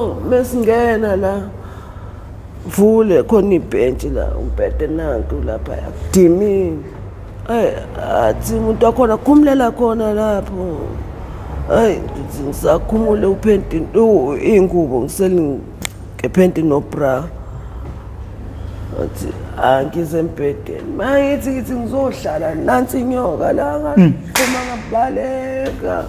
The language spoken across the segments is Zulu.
so mesingena la vule khona ibhentshi la umbhede nanku lapha yakudimini athi umuntu wakhona khumulela khona lapho hayi ngisakhumule uphenti ingubo ngiseli ngephenti no bra athi angize embhedeni mangithi ngizohlala nansi inyoka la ngaphuma ngabaleka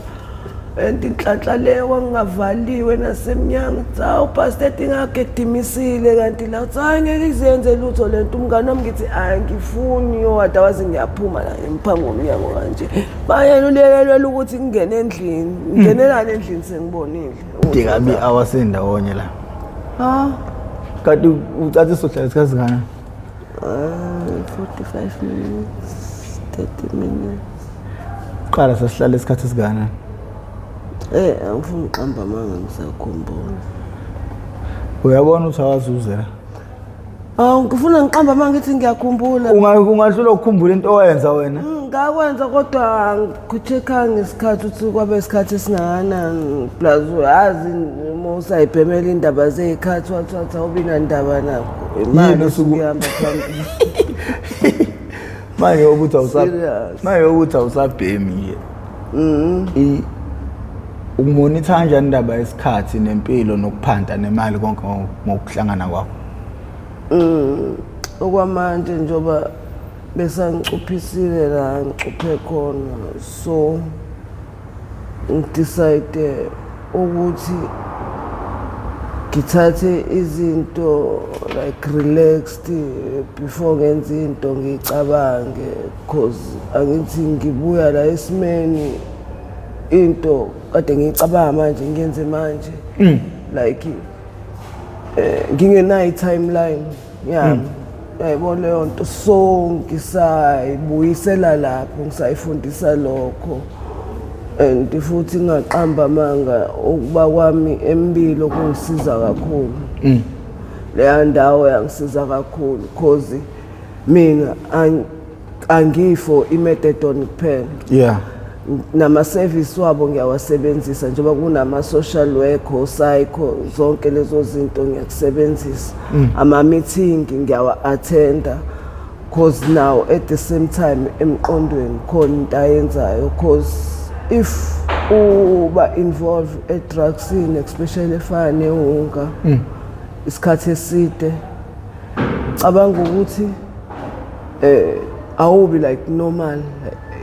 inhlanhla leyo ngingavaliwe nasemnyango tsawu pastor ingagedimisile kanti la tsayi ngeke izenze lutho lento umngane wami ngithi angifuni yodwa wazi ngiyaphuma la emphambi komnyango kanje bayena ulekelela ukuthi ngingene endlini ngingenelana endlini sengibonile ndikabi awasendawonye la kanti ucathi sohlala isikhathi ngana 45 minutes 30 minutes qala sasihlala isikhathi esigana angifuni uqamba amanga ngisakhumbula uyabona ukuthi awazuzela ngifuna ngiqamba amanga ngithi ngiyakhumbula ungahlula ukukhumbula into oyenza wena ngakwenza kodwa ngikuchecka ngesikhathi ukuthi kwabe isikhathi esingana plus uyazi usayibhemela indaba zezikhathi wathi awubina ndaba nakho imali sokuyamba phambili manje ukuthi awusabhemi umonitha kanjani indaba yesikhathi nempilo nokuphanda nemali konke ngokuhlangana kwakho okwamanje njoba besangicuphisile la ngicuphe khona so ngidecide ukuthi ngithathe izinto like relaxed before ngenza into ngicabange because angithi ngibuya la esimeni into kade ngicabanga manje ngiyenze manje like ngingenayo timeline yami yayibona leyo nto so ngisayibuyisela lapho ngisayifundisa lokho and futhi ngaqamba amanga ukuba kwami empilo kungisiza kakhulu leya ndawo yangisiza kakhulu because mina angifo imethadone kuphela nama service wabo ngiyawasebenzisa njengoba kunama social work o psycho zonke lezo zinto ngiyakusebenzisa ama meeting ngiyawa attenda because now at the same time emqondweni khona into ayenzayo because if uba involved at drugs especially efana neunga isikhathi eside cabanga ukuthi awubi like normal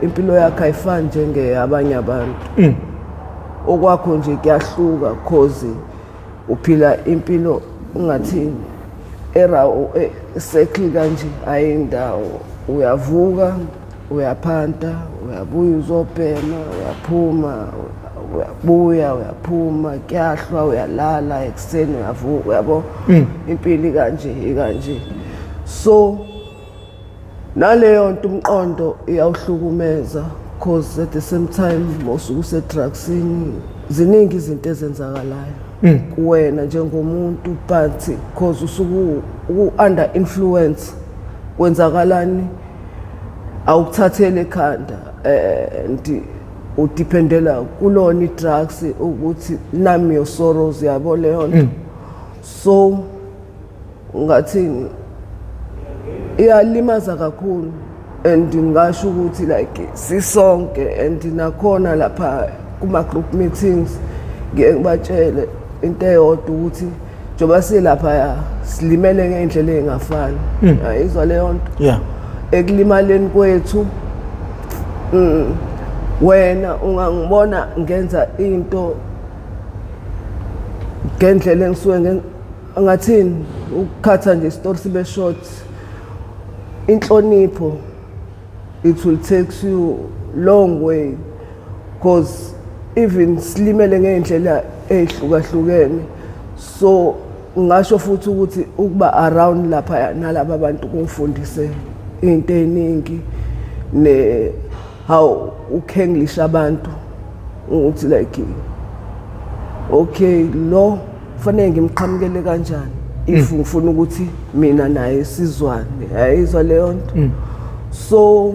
impilo yakhe ayifani njengeyabanye abantu okwakho nje kuyahluka cause uphila impilo ungathini circle kanje ayindawo uyavuka uyaphanta uyabuya uzobhema uyaphuma uyaphuma kuyahlwa uyalala ekseni uyavuka uyabo impilo kanje so naleyo nto umqondo iyawuhlukumeza cause at the same time mosuku se drugsini ziningi izinto ezenzakalayo kuwena njengomuntu but cause usuku under influence kwenzakalani awukuthathele ekhanda and udependela kulona idrugs ukuthi nami your sorrows yabo leyo nto so ngathini iyalimaza kakhulu and ngisho ukuthi like sisonke and nakhona lapha kuma group meetings ngibatshele into eyodwa ukuthi njoba silapha silimele ngendlela engafani ayizwa leyo nto ekulimaleni kwethu wena ungangibona ngenza into ngendlela engisuke ngathini ukukhatha nje story sibe short inhlonipho it will take you long way because even silimele ngendlela ehlukahlukene so ngasho futhi ukuthi ukuba around lapha nalabo abantu kungifundise into eningi ne how ukenglisha abantu ukuthi like okay lo kufanele ngimqhamukele kanjani if ngifuna ukuthi mina naye sizwane ayizwa leyo nto so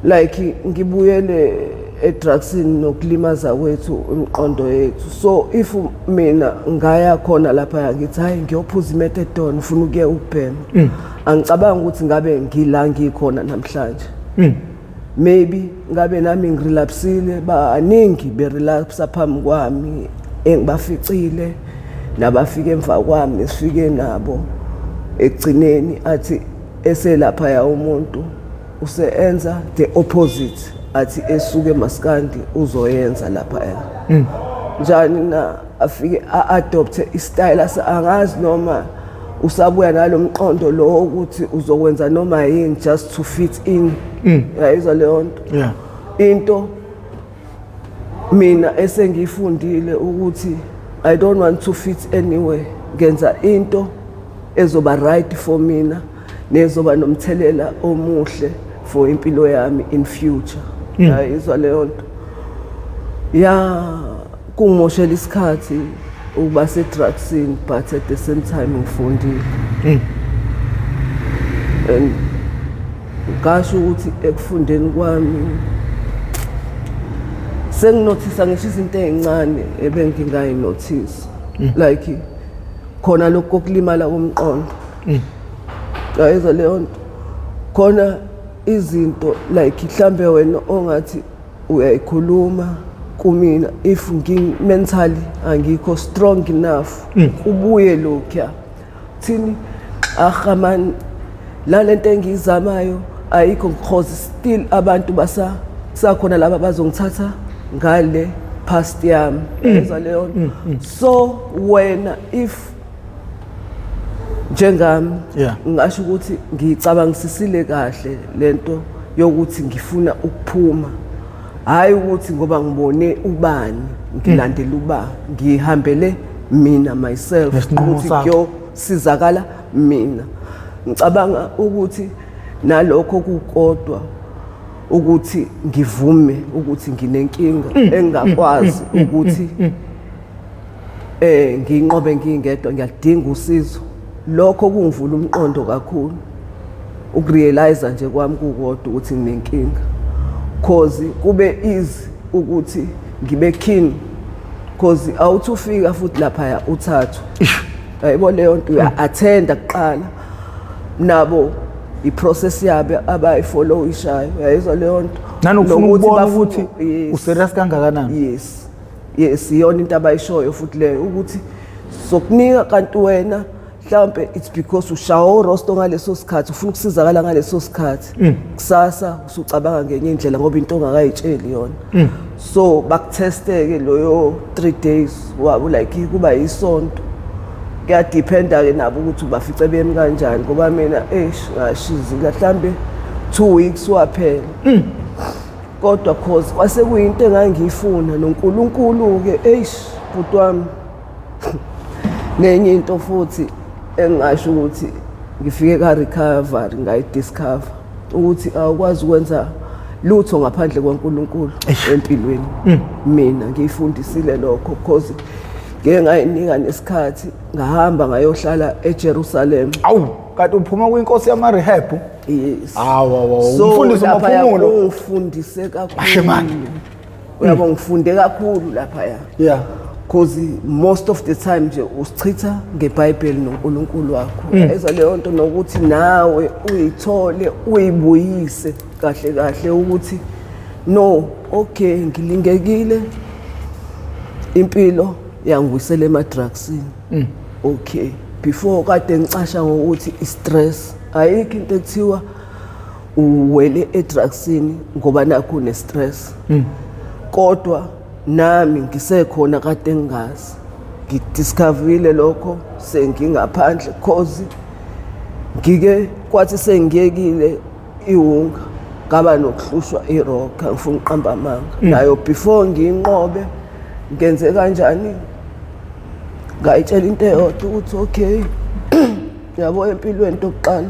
like ngibuyele edrugsini nokulimaza kwethu imiqondo yethu. So if mina ngaya khona lapha ngithi hayi ngiyophuza imethadone ngifuna ukuye ukubhema, angicabanga ukuthi ngabe ngila ngikhona namhlanje. Maybe ngabe nami ngirelapsile, baningi berelapsa phambi kwami engibaficile nabafike emva kwami sifike nabo ekugcineni athi eselapha ya umuntu useenza the opposite, athi esuke maskandi uzoyenza lapha ya njani na afike a-adopte istyle angazi noma usabuya nalo mqondo lo ukuthi uzokwenza noma yini just to fit in. Yayizwa leyo nto. Into mina esengifundile ukuthi I don't want to fit anywhere, ngenza into ezoba right for mina nezoba nomthelela omuhle for impilo yami in future. Yayizwa leyo nto. Kungimoshela isikhathi ukuba se-drugsini but at the same time ngifundile. And ngasho ukuthi ekufundeni kwami senginothisa ngisho izinto ezincane ebengingayinothisi, like khona lokho kokulimala komqondo. Yayizwa leyo nto. Khona izinto like mhlambe wena ongathi uyayikhuluma kumina, if mentally angikho strong enough kubuye lokho thini man la lento engizamayo ayikho because still abantu sakhona laba bazongithatha ngale past yami. Yayizwa leyo nto. So wena if njengami ngisho ukuthi ngicabangisisile kahle lento yokuthi ngifuna ukuphuma, hayi ukuthi ngoba ngibone ubani ngilandela uba, ngihambele mina myself ukuthi ngiyosizakala mina. Ngicabanga ukuthi nalokho kukodwa ukuthi ngivume ukuthi nginenkinga engakwazi ukuthi nginqobe ngingedwa, ngiyadinga usizo. Lokho kungivula umqondo kakhulu ukurealize nje kwami kukodwa ukuthi nginenkinga, cause kube easy ukuthi ngibe keen, cause awuthi ufika futhi lapha uthathu. Hayibo leyo nto uya-attenda kuqala nabo i-process yabo abayifollowishayo. Yayizwa leyo nto. Nanokufuna ukubona ukuthi userious kangakanani. Yes iyona into abayishoyo futhi leyo ukuthi sokunika kanti wena mhlawumbe it's because ushawo rosto ngaleso sikhathi ufuna ukusizakala ngaleso sikhathi, kusasa usucabanga ngenye indlela ngoba into ongakayitsheli yona. So bakutesteke loyo 3 days wabo like kuba isonto, kuyadependa ke nabo ukuthi ubafice bemi kanjani ngoba mina ngashizi mhlambe 2 weeks waphela. Kodwa cause kwase kuyinto engangiyifuna noNkulunkulu ke bhuti wami. Nenye into futhi engasho ukuthi ngifike ka recovery ngayidiscover ukuthi awukwazi ukwenza lutho ngaphandle kwaNkulunkulu empilweni. Mina ngiyifundisile lokho because ngeke ngayinika nesikhathi ngahamba ngayohlala eJerusalem. Awu kanti uphuma kwinkosi yama rehab? Yes. Umfundisi amaphumulo. Ungifundise kakhulu. Uyabo ngifunde kakhulu lapha because most of the time nje usichitha ngeBhayibheli noNkulunkulu wakho. Yayizwa leyo nto nokuthi nawe uyithole uyibuyise kahle kahle ukuthi no, okay ngilingekile impilo yangibuyisela emadrugsini. Okay, before kade ngicasha ngokuthi i-stress ayikho into ekuthiwa uwele edrugsini ngoba nakho une-stress. Kodwa nami ngisekhona kade ngingazi, ngidiscoverile lokho sengingaphandle cause ngike kwathi sengiyekile iwunga ngaba nokuhlushwa irock, ngifuna uqamba amanga nayo before ngiyinqobe ngenze kanjani, ngayitshela into eyodwa ukuthi okay yabo empilweni tokuqala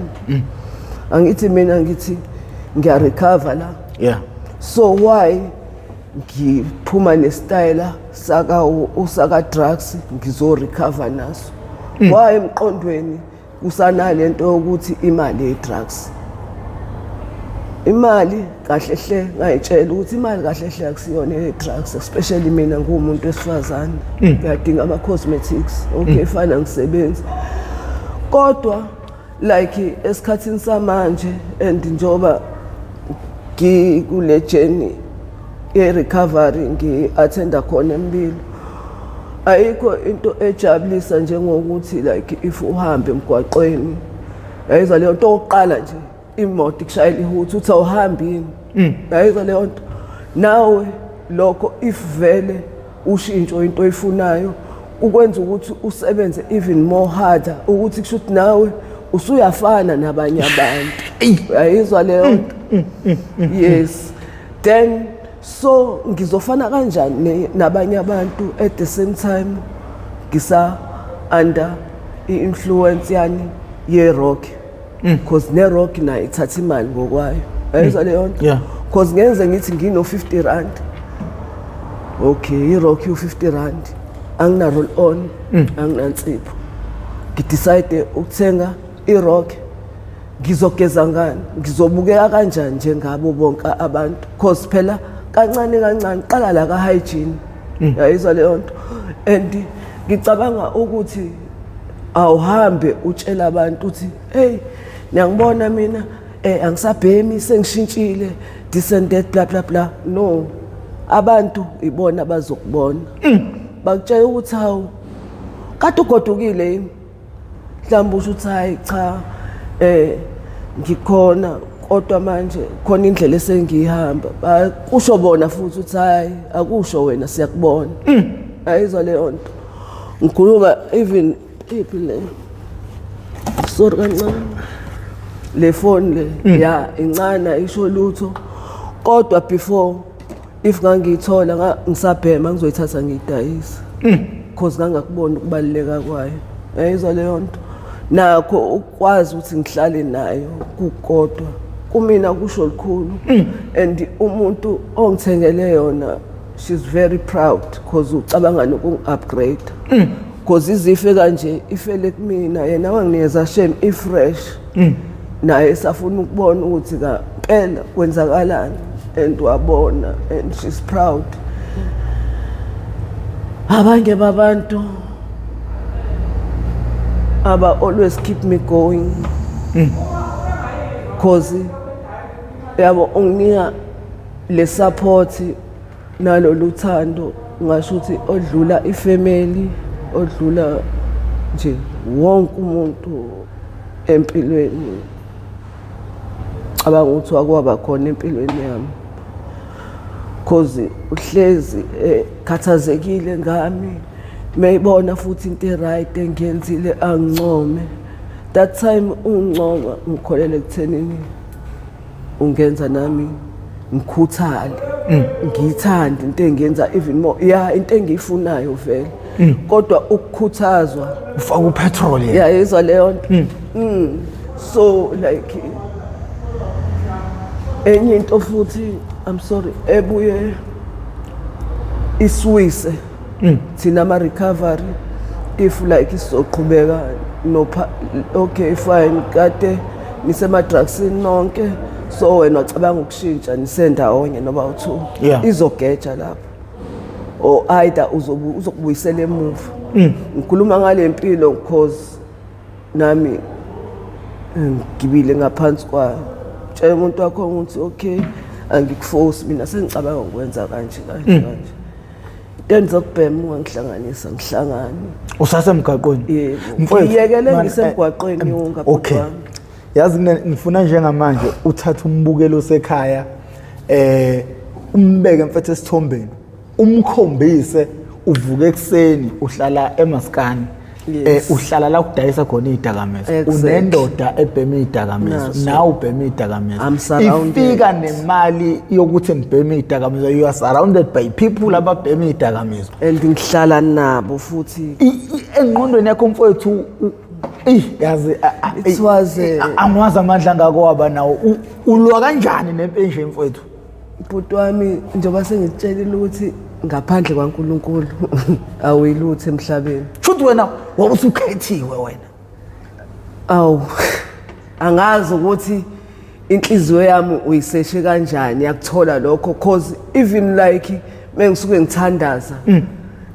angithi mina ngithi ngiya recover la. So why ngiphuma nestyle usaka drugs ngizo recover naso? Why emqondweni kusanale into ukuthi imali ye drugs imali kahle hle ngayitshela ukuthi imali kahle hle akusiyona e-drugs, especially mina ngumuntu wesifazane ngiyadinga ama-cosmetics. Okay, fine angisebenzi kodwa like esikhathini samanje and njoba kule journey ye-recovery ngi-attenda khona empilo, ayikho into ejabulisa njengokuthi like if uhambe emgwaqweni yayizwa leyo nto oqala nje imoto ikushayela ihuthu uthi awuhambini, yayizwa leyo nto nawe lokho if vele ushintsho into oyifunayo ukwenza ukuthi usebenze even more harder ukuthi kusho ukuthi nawe usuyafana nabanye abantu, yayizwa leyo nto. Yes, then so ngizofana kanjani nabanye abantu at the same time ngisa under i-influence yani ye-rock, because ne-rock nayo ithatha imali ngokwayo, yayizwa leyo nto. Because ngenze ngithi ngino-50 rand, okay i-rock u-50 rand, angina roll on, anginansipho, ngidecide ukuthenga i-rock. Ngizogeza ngani, ngizobukeka kanjani njengabo bonke abantu, because phela kancane kancane qala la ka-hygiene, yayizwa leyo nto. And ngicabanga ukuthi awuhambe utshela abantu uthi hey niyangibona mina angisabhemi sengishintshile this and that bla bla bla. No, abantu ibona bazokubona bakutshela ukuthi hawu kade ugodukile yini, mhlawumbe usho ukuthi hayi cha ngikhona kodwa manje khona indlela esengihamba, kusho bona futhi uthi hayi akusho wena siyakubona, ayizwa leyo nto. Ngikhuluma even iphi le, sorry kancane, le phone le ya incane ayisho lutho kodwa before if ngangiyithola ngisabhema ngizoyithatha ngiyidayisa because ngangakubona ukubaluleka kwayo, ayizwa leyo nto. Nakho ukwazi ukuthi ngihlale nayo kukodwa kumina kusho likhulu, and umuntu ongithengele yona she's very proud because ucabanga noku-upgrade, because izife kanje ifele kumina yena wanginikeza shame i-fresh, naye safuna ukubona ukuthi kampela kwenzakalani and wabona and she's proud. Abanye babantu always keep me going because yabo unginika le support nalo luthando, ngasho ukuthi odlula ifamily, odlula nje wonke umuntu empilweni. Cabanga ukuthi akwaba khona empilweni yami because uhlezi khathazekile ngami, mayibona futhi into right engiyenzile angincome. That time ungincoma ngikholele ekuthenini ungenza nami ngikhuthale, ngiyithande into engiyenza even more, into engiyifunayo vele, kodwa ukukhuthazwa ufaka upetrol yizwa leyo nto. So like enye into futhi I'm sorry ebuye iswise thina ama-recovery if like isizoqhubeka okay fine kade nisema-drugsini nonke so wena wacabanga ukushintsha nisendawonye noba u-2 izogeja lapho or either uzokubuyisela emuva. Ngikhuluma ngale mpilo because nami ngibile ngaphansi kwayo, tshela umuntu wakho ukuthi okay angikuforce mina sengicabanga ukwenza kanje kanje kanje, then zokubhema ungangihlanganisa ngihlangane usasemgaqweni. Yebo ngiyekele ngisemgwaqweni ungaphi. Okay, yazi ngifuna njengamanje uthatha umbukelo osekhaya umbeke mfethu esithombeni, umkhombise uvuke ekseni uhlala eMaskani, uhlala la kudayisa khona izidakamizwa, unendoda ebhema izidakamizwa, nawe ubhema izidakamizwa, ifika nemali yokuthi nibhema izidakamizwa, you are surrounded by people ababhema izidakamizwa and ngihlala nabo futhi engqondweni yakho mfowethu. Yazi it was angwazi amandla ngako waba nawo, ulwa kanjani nempenshe mfowethu? Bhuti wami njengoba sengitshelile ukuthi ngaphandle kwaNkulunkulu awuyilutho emhlabeni. Futhi wena wawusukhethiwe wena. Angazi ukuthi inhliziyo yami uyiseshe kanjani yakuthola lokho cause even like mengisuke ngithandaza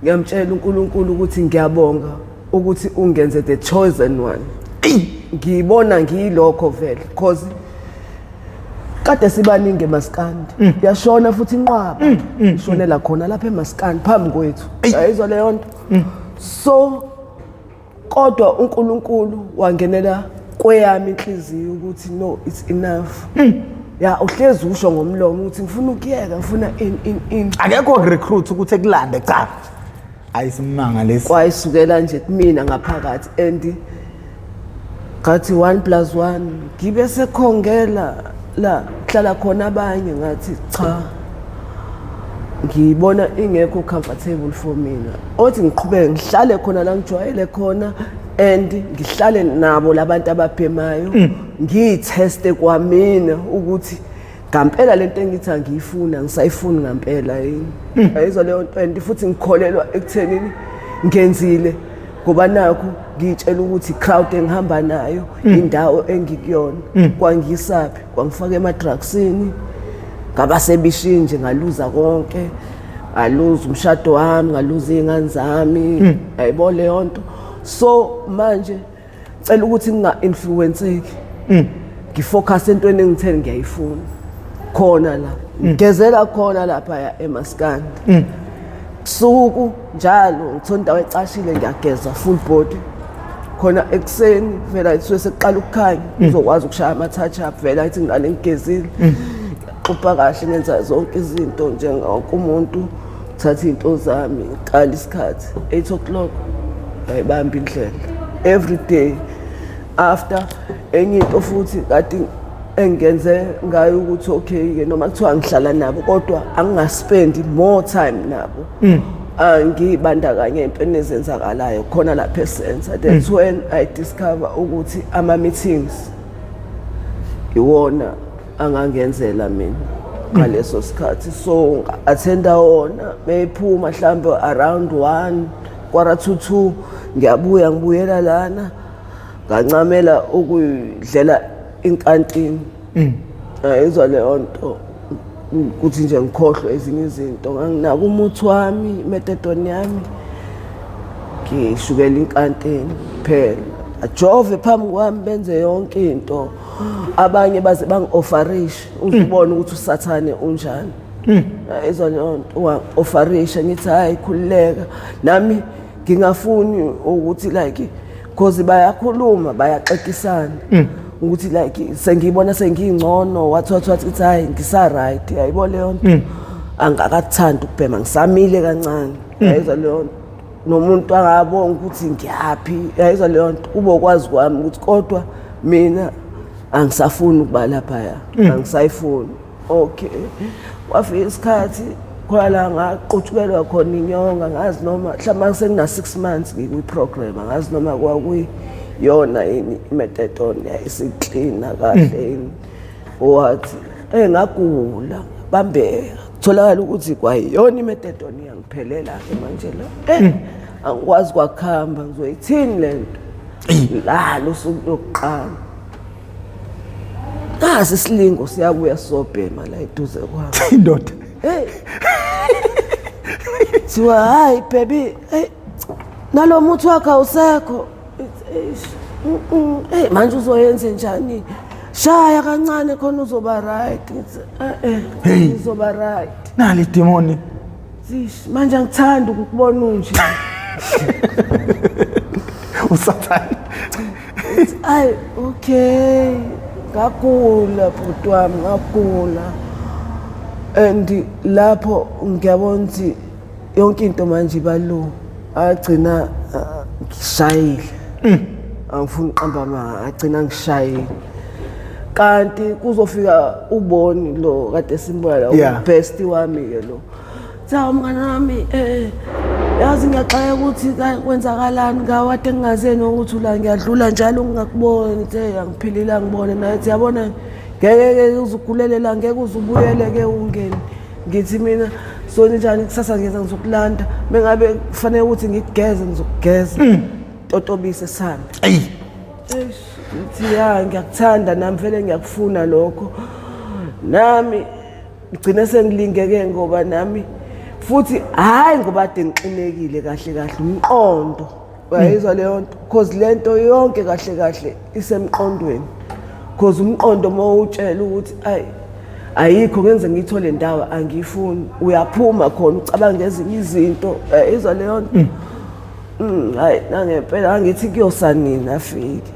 ngiyamtshela uNkulunkulu ukuthi ngiyabonga ukuthi ungenze the chosen one ngiyibona ngiyilokho vele cause kade sibaningi eMaskandi yashona futhi inqwaba ishonela khona lapha eMaskandi phambi kwethu ayizwa leyo nto so kodwa uNkulunkulu wangenela kweyami inhliziyo ukuthi no it's enough ya uhlezi usho ngomlomo ukuthi ngifuna ukuyeka ngifuna in akekho recruit ukuthi ekulande cha ayisimanga lesi kwayisukela nje kumina ngaphakathi and ngathi 1+1 ngibe sekhongela la kuhlala khona abanye ngathi cha ngiyibona ingekho comfortable for mina othi ngiqhubeke ngihlale khona la ngijwayele khona and ngihlale nabo labantu ababhemayo ngiyitheste kwamina ukuthi ngampela lento engithi angiyifuna ngisayifuna ngampela yini ayizwa leyo nto and futhi ngikholelwa ekuthenini ngenzile ngoba nakho ngitshela ukuthi crowd engihamba nayo indawo engikuyona kwangisaphi kwangifaka emadrugsini ngabasebishini nje ngaluza konke aluza umshado wami ngaluza izingane zami ayibona leyo nto so manje cela ukuthi nginga-influenceki ngifocus entweni engitheni ngiyayifuna khona la ngigezela khona lapha eMaskandi suku njalo ngithola indawo ecashile ngiyageza full body khona ekseni vela isuke seqala ukukhanya uzokwazi ukushaya ama-touch up vela ithi ngilale ngigezile xupha kahle ngenza zonke izinto njengawonke umuntu thatha iy'nto zami ngiqala isikhathi 8 o'clock ayibambi indlela every day after enye into futhi kade engenze ngayo ukuthi okay noma kuthiwa ngihlala nabo kodwa angingaspendi more time nabo ngibandakanye empeni ezenzakalayo khona lapha esenza that's when I discover ukuthi ama meetings iwona angangenzela mina ngaleso sikhathi so attenda wona beyiphuma mhlambe around 1:45 ngiyabuyela lana ngancamela ukudlela inkantini ayizwa leyo nto ukuthi nje ngikhohlwe ezinye izinto nganginaka umuthi wami methadone yami ngishukela inkantini phela ajove phambi kwami benze yonke into abanye baze bangi-offerishe uzibone ukuthi usathane unjani ayizwa leyo nto wa-offerisha ngithi hayi khululeka nami ngingafuni ukuthi like cause bayakhuluma bayaxekisana ukuthi like sengiyibona sengingcono wathi ithi hayi ngisa-right yayibona leyo nto angakathandi ukubhema ngisamile kancane yayizwa leyo nto nomuntu angabonga ukuthi ngiyaphi yayizwa leyo nto kube ukwazi kwami ukuthi kodwa mina angisafuni ukuba laphaya angisayifuni okay kwafika isikhathi khona la ngaqutshukelwa khona inyonga ngazi noma mhlawumbe sengina 6 months ngikwi-program ngazi noma kwakuyiyona yini imethadone yayisiklina kahle yini wathi ngagula bambeka kutholakala ukuthi kwayiyona imethadone yangiphelela-ke manje la angikwazi kwakuhamba ngizoyithini le nto lalo usuku lokuqala kasi isilingo siyabuya sobhema la eduze kwami indoda thiwa hayi baby nalo muthi wakho awusekho manje uzoyenze njani shaya kancane khona uzoba right uzoba right nali demoni manje angithanda ukubona unje usathane ay okay ngagula bhuti wami ngagula and lapho ngiyabona ukuthi yonke into manje ibalo agcina ngishayile angifuni uqamba ma agcina ngishayile kanti kuzofika uboni lo kade simbona ubest wami ke lo cha mngani wami yazi ngiyaxaya ukuthi kwenzakalani ngawade engingazeni ukuthi la ngiyadlula njalo ngingakuboni nje angiphilile ngibone nathi yabona ngeke uzugulelela ngeke uzubuyele ke ungene ngithi mina so njani kusasa ngeza ngizokulanda mengabe kufanele ukuthi ngigeze ngizokugeza totobise sami Ngithi ya ngiyakuthanda nami vele ngiyakufuna lokho. Nami ngigcine sengilingeke ngoba nami futhi hayi ngoba ade ngixinekile kahle umqondo. Uyayizwa leyo nto because lento yonke kahle isemqondweni. Because umqondo mawutshela ukuthi ayikho ngenze ngithole ndawo angifuni uyaphuma khona ucabanga ezinye izinto. Uyayizwa leyo nto. Hayi nangempela angithi kuyosanini afike.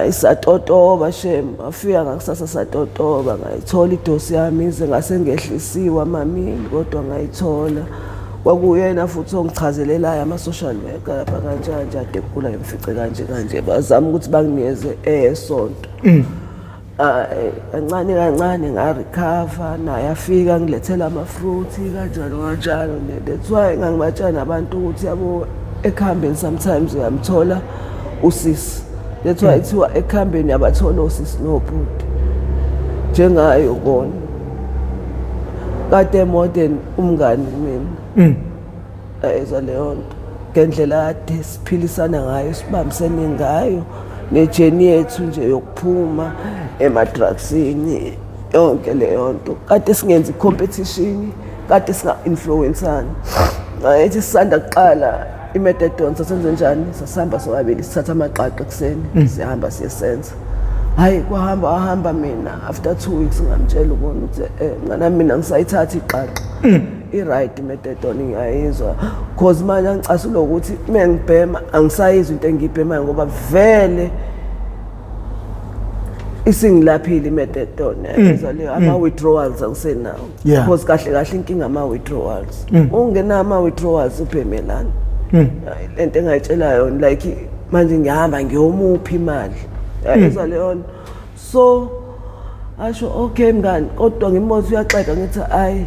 Isatotoba shem afika ngakusasa satotoba ngayithola idosi yami ize ngase ngehlisiwa mamini kodwa ngayithola. Kwakuyena futhi ongichazelelayo ama-social worker lapha kanje ade kugula ngemfice kanje bazama ukuthi banginikeze esonto. Kancane nga-recover naye afika ngilethela ama-fruit kanjalo. That's why ngangibatshela nabantu ukuthi yabo ekuhambeni sometimes uyamthola usisi. That's why ithiwa ekuhambeni yabathola usisi nobhuti njengayo kona kade modern umngani mina. Ayizwa leyo nto ngendlela ade siphilisana ngayo sibambisene ngayo nejeni yethu nje yokuphuma emadrugsini yonke leyo nto kade singenza competition kade singa-influensana. Ngayethi sisanda kuqala i-methadone sasenze njani sasihamba sobabili sithatha amaqaqa ekuseni sihamba siyesenza. Hayi kwahamba mina after 2 weeks ngamtshela ubona ukuthi mngana mina ngisayithatha iqaqa i-right i-methadone ngiyayizwa because manje angicasula ukuthi mengibhema angisayizwa into engiyibhemayo ngoba vele isingilaphile i-methadone. Yayizwa leyo ama-withdrawals angisenawo because kahle inkinga ama-withdrawals. Ungenawo ama-withdrawals ubhemelana. Lento engayitshela yona like manje ngihamba ngiyomuphi imali. Yayizwa leyo nto. So asho okay mngani kodwa ngimboza uyaxeka ngithi hayi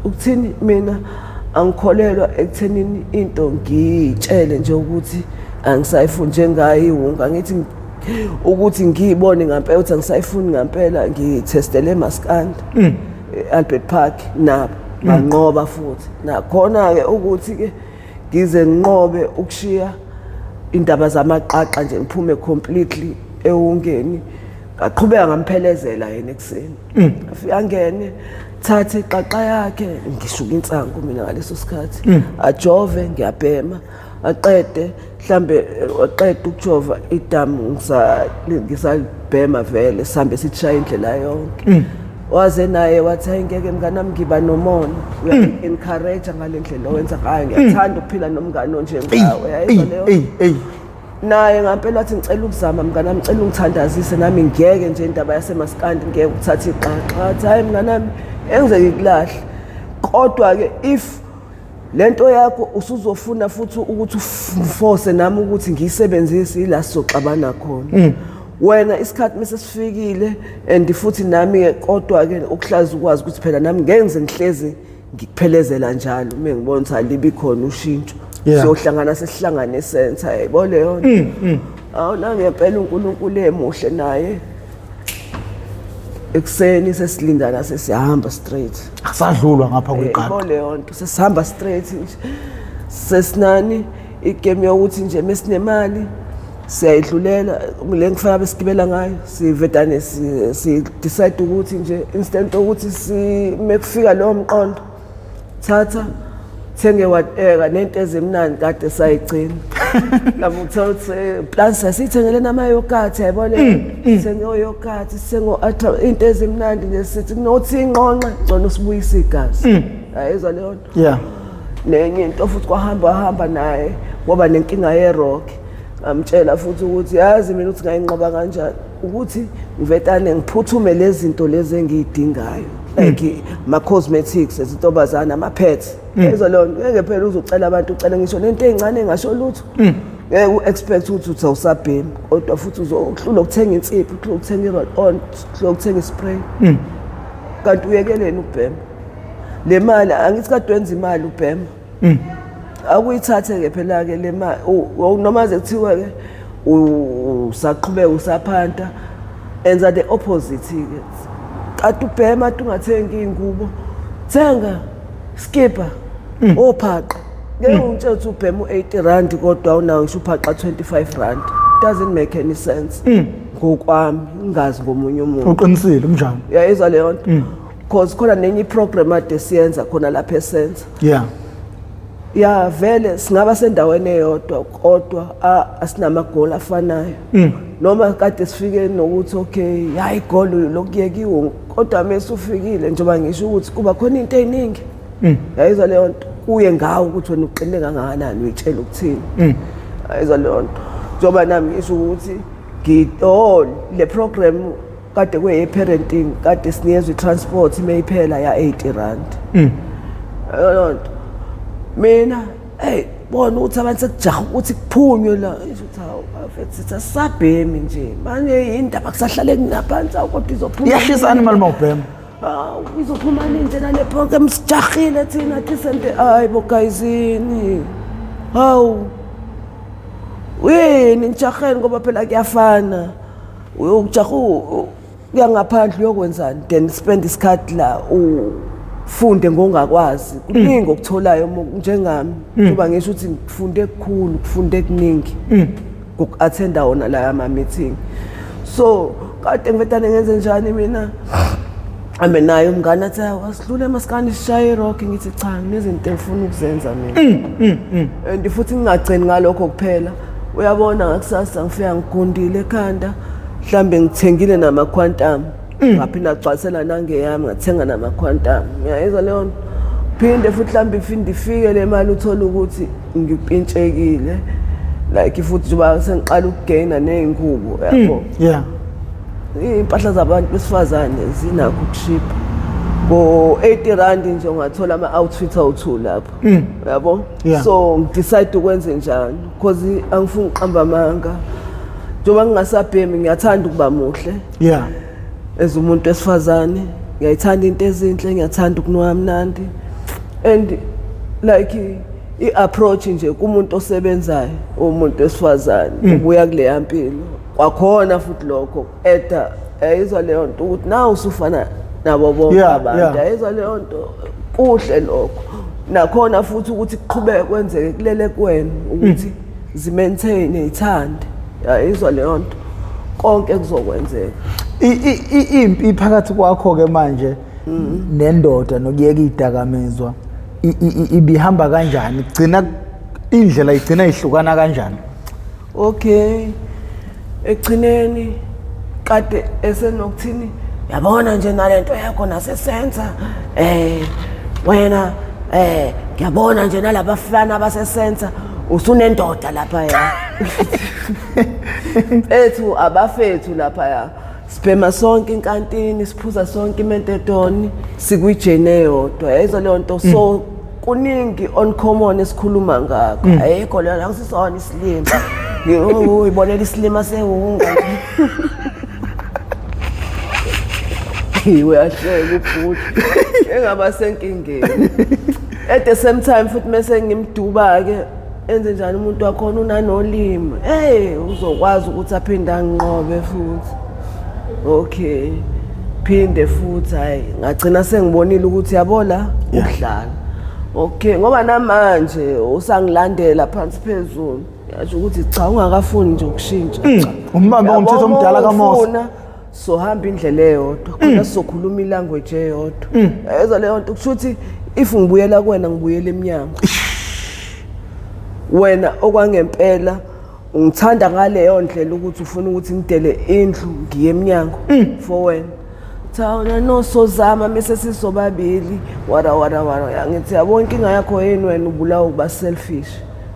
ukuthini mina angikholelwa ekuthenini into ngiyitshele nje ukuthi angisayifuni njengayo iwunga ngithi ukuthi ngiyibone ngempela ukuthi angisayifuni ngempela ngiyithestele eMaskandi Albert Park nabo banqoba futhi nakhona ke ukuthi ke ngize nginqobe ukushiya indaba zamaqaqa nje ngiphume completely ewungeni ngaqhubeka ngamphelezela yena ekseni. Afika ngene thathe iqaqa yakhe ngishuka insangu mina ngaleso sikhathi ajove ngiyabhema aqede mhlambe waqeda ukujova idamu ngisalibhema vele sihambe sithaya indlela yonke. Waze naye wathi ngeke mnganami ngiba nomona uya-encourage ngalendlela owenza ngayo ngiyathanda ukuphila nomngane onje ngawe. Yayizwa leyo naye ngempela wathi ngicela ukuzama mnganami ngicela ungithandazise nami ngeke nje indaba yaseMaskandi ngeke ukuthatha iqaqa. Wathi hayi mnganami engizeke ngikulahle kodwa ke if lento yakho usuzofuna futhi ukuthi uforce nami ukuthi ngiyisebenzise ila sizoxabana khona. Wena isikhathi mesesifikile and futhi nami ke kodwa ke ukuhlaza ukwazi ukuthi phela nami ngenze ngihlezi ngikuphelezela njalo mengibona ukuthi alibi khona ushintsho siyohlangana sesihlangane center yabo leyo nto. Awuna ngempela uNkulunkulu emuhle naye ekseni sesilindana sesihamba straight akusadlulwa ngapha kweqaqa. Yabo leyo nto sesihamba straight nje sesinani igame yokuthi nje mesinemali siyayidlulela le ngifana besigibela ngayo sivedane si decide ukuthi nje instant ukuthi mekufika lo mqondo thatha thenge whatever nento ezimnandi kade sayigcina. Labo uthola plus sithengele namayogathi yabona sithenge oyogathi sithengo into ezimnandi nje sithi kunothi inqonqa ngcono sibuyisa igazi. Ayizwa leyo nto. Nenye into futhi kwahamba naye ngoba nenkinga yerock. Ngamtshela futhi ukuthi yazi mina ukuthi ngayinqoba kanjani ukuthi ngivetane ngiphuthume lezi zinto lezi engiyidingayo like ma cosmetics ezintobazana ama pets. Ezolo lonto ngeke phela uzucela abantu ucela ngisho nento ezincane engasho lutho ngeke uexpect ukuthi uzawusabhema kodwa futhi uzohlula ukuthenga insipho uhlula ukuthenga iroll on uhlula ukuthenga ispray kanti uyekeleni ukubhema le mali angithi kade wenza imali ubhema akuyithathe ke phela ke le mali noma sekuthiwa ke usaqhubeka usaphanta enza the opposite ke kade ubhema ungathengi ingubo thenga skipper ophaqa ngeke ungitshela ukuthi ubhema u80 rand kodwa unawo ngisho uphaqa 25 rand doesn't make any sense ngokwami ngazi ngomunye umuntu uqinisile umjani yayizwa leyo nto because khona nenye iprogram ade siyenza khona lapha esenza ya vele singaba sendaweni eyodwa kodwa asinamagoli afanayo noma kade sifike nokuthi okay hayi igoli lokuyekiwe kodwa mase ufikile njengoba ngisho ukuthi kuba khona into eziningi yayizwa leyo nto uye ngawo ukuthi wena uqine kangakanani uyitshela ukuthini yayizwa leyo nto njengoba nami ngisho ukuthi le program kade kwe parenting kade sinikezwe transport imeyiphela ya 80 rand yayizwa nto mina bona ukuthi abantu sekujaha ukuthi kuphunywe la ukuthi hawu afethi asabhemi nje manje indaba kusahlale kunaphansi kodwa izophuma iyashisa animal mawubhema izophuma nje nale program sijahile thina tisente hayibo guyisini hawu wena nijaheni ngoba phela kuyafana uyokujaha uyangaphandle uyokwenzani then spend isikhathi la funde ngongakwazi kuningi okutholayo njengami kuba ngisho ukuthi ngifunde kukhulu kufunde kuningi ngokuattenda wona la ama meeting so kade ngivetane ngenze njani mina ambe nayo umngane athi wasidlule emaskani sishaye rock ngithi cha nezinto engifuna ukuzenza mina and futhi ngingagcini ngalokho kuphela uyabona ngakusasa ngifika ngigundile ekhanda mhlambe ngithengile nama quantum ngaphinda gcwalisela nangeyami ngathenga nama quantum ngiyayizwa leyo phinde futhi mhlambe ifike le mali uthola ukuthi ngipintshekile like futhi njengoba sengiqala ukugaina nezingubo yabo impahla zabantu besifazane zinakho ukushipha ngo 80 rand nje ungathola ama outfit awu2 lapho yabo so ngidecide ukwenza njani because angifuni uqamba amanga njengoba ngingasabhemi ngiyathanda ukuba muhle ezumuntu esifazane ngiyayithanda into ezinhle ngiyathanda ukunuka mnandi and like iapproach nje kumuntu osebenzayo umuntu esifazane ubuya kule yampilo kwakhona futhi lokho eda ayizwa leyo nto ukuthi nawe usufana nabo bonke abantu ayizwa leyo nto kuhle lokho nakhona futhi ukuthi kuqhubeke kwenzeke kulele kuwena ukuthi zimaintain ithande ayizwa leyo nto konke kuzokwenzeka impi phakathi kwakho ke manje nendoda nokuyeka idakamizwa ibihamba kanjani gcina indlela igcina ihlukana kanjani okay egcineni kade esenokuthini yabona nje nalento yakho nasesenza wena ngiyabona nje nalabafana abasesenza usunendoda lapha ya ethu abafethu lapha ya sibhema sonke inkantini siphuza sonke imentetoni sikwijene yodwa yayizwa leyo nto so kuningi uncommon esikhuluma ngakho ayikho leyo akusisona isilimo uyibonela isilima sehunga uyahleka ubhuti engaba senkingeni at the same time futhi mase ngimduba ke enze njani umuntu wakhona unanolimo uzokwazi ukuthi aphinde anginqobe futhi okay phinde futhi hayi ngagcina sengibonile ukuthi yabola ukudlala okay ngoba namanje usangilandela phansi phezulu yasho ukuthi cha ungakafuni nje ukushintsha umbamba ngomthetho omdala kaMose so hamba indlela eyodwa khona sizokhuluma ilanguage eyodwa yezwa leyo nto kusho ukuthi if ngibuyela kuwena ngibuyela eminyango wena okwangempela ungithanda ngaleyo ndlela ukuthi ufuna ukuthi ngidele indlu ngiye eminyango for wena thawona no sozama mase sisobabili wara ngithi yabona inkinga yakho yini wena ubulawa ukuba selfish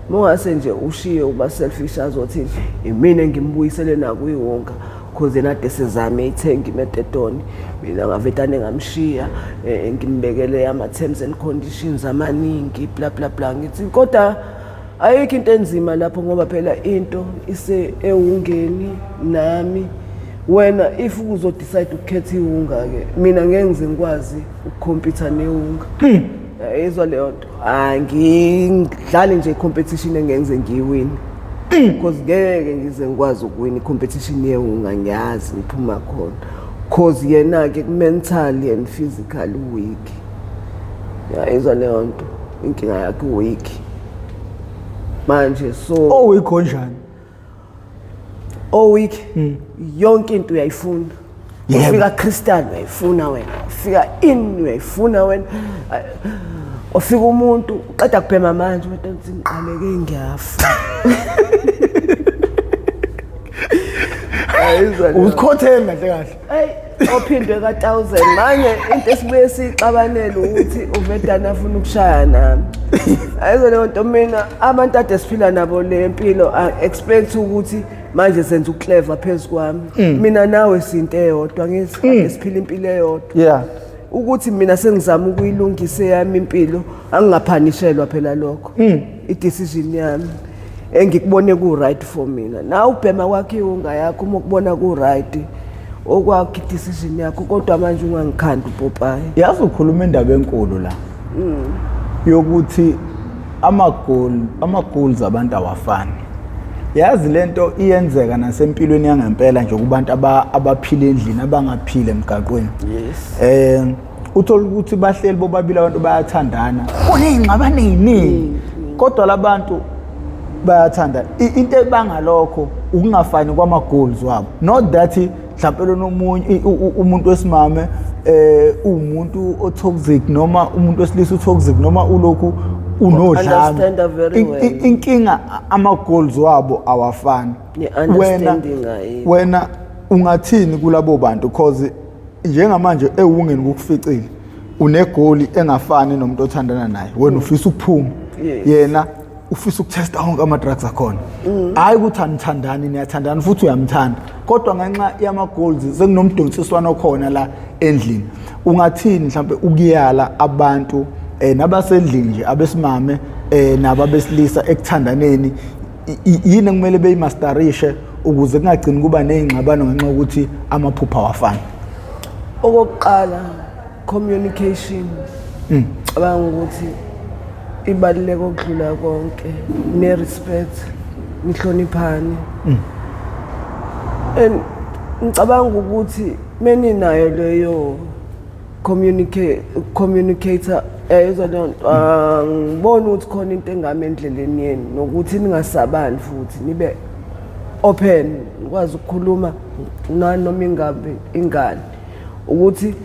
mongase nje ushiye uba selfish azothi imina ngimbuyisele nakuyiwonga because enade sezame ithenga imetetoni mina ngavetane ngamshiya ngimbekele ama terms and conditions amaningi bla bla bla ngithi kodwa ayikho into enzima lapho ngoba phela into ise ewungeni nami wena if uzo decide ukukhetha iwunga ke mina ngeke ngize ngikwazi ukukhompyutha newunga izwa leyo nto angidlali nje competition engeke ngize ngiwin because ngeke ngize ngikwazi ukuwina icompetition yewunga ngiyazi ngiphuma khona because yena ke mentally and physically weak izwa leyo nto inkinga yakhe weak manje so weak kanjani all week yonke into uyayifuna. Ufika Christian uyayifuna wena, ufika in uyayifuna wena. Ufika umuntu uqeda kubhema manje uthi ngiqaleke ngiyafa. Usikhotheme kahle kahle. Hey, ophindwe ka1000 manje into esibuye sixabanele ukuthi uvedana afuna ukushaya nami. Ayizo le nto mina abantu ade siphila nabo le mpilo expect ukuthi manje senza uclever phezukwami. Mina nawe izinto eyodwa ngithi siphila impilo eyodwa. Yeah. Ukuthi mina sengizama ukuyilungisa yami impilo angingaphanishelwa phela lokho. I-decision yami engikubone ku right for mina. Na ubhema kwakhe ungayakho uma ukubona ku right okwakho i-decision yakho kodwa manje ungangikhanda uPopayi. Yazi ukhuluma indaba enkulu la. Yokuthi ama-goals abantu awafani. Yazi lento iyenzeka nasempilweni yangempela nje kubantu abaphila endlini abangaphile emgaqweni. Yes. Uthola ukuthi bahleli bobabili abantu bayathandana. Kunezingxabano eziningi. Kodwa labantu bayathanda. Into ebangalokho ukungafani kwama-goals wabo. Not that mhlawumbe nomunye umuntu wesimame umuntu otoxic noma umuntu wesilisa utoxic noma ulokhu unodlame. Inkinga ama-goals wabo awafani. Wena ungathini kulabo bantu cause njengamanje ewungeni ukuficile unegoli engafani nomuntu othandana naye wena ufisa ukuphuma yena ufisa ukutesta wonke ama-drugs akhona hayi ukuthi anithandani niyathandana futhi uyamthanda kodwa ngenxa yama-goals sekunomdonsiswano okhona la endlini ungathini mhlawumbe ukuyala abantu nabasendlini nje abesimame nababesilisa ekuthandaneni yini kumele beyimasterishe ukuze kungagcini kuba nezingxabano ngenxa ukuthi amaphupha awafani. Okokuqala communication abanga ukuthi ibaluleke ukudlula konke ne-respect nihloniphani and ngicabanga ukuthi meni nayo leyo communicator ngibona ukuthi khona into engame endleleni yeni nokuthi ningasabani futhi nibe open nikwazi ukukhuluma noma ingabe ingane ukuthi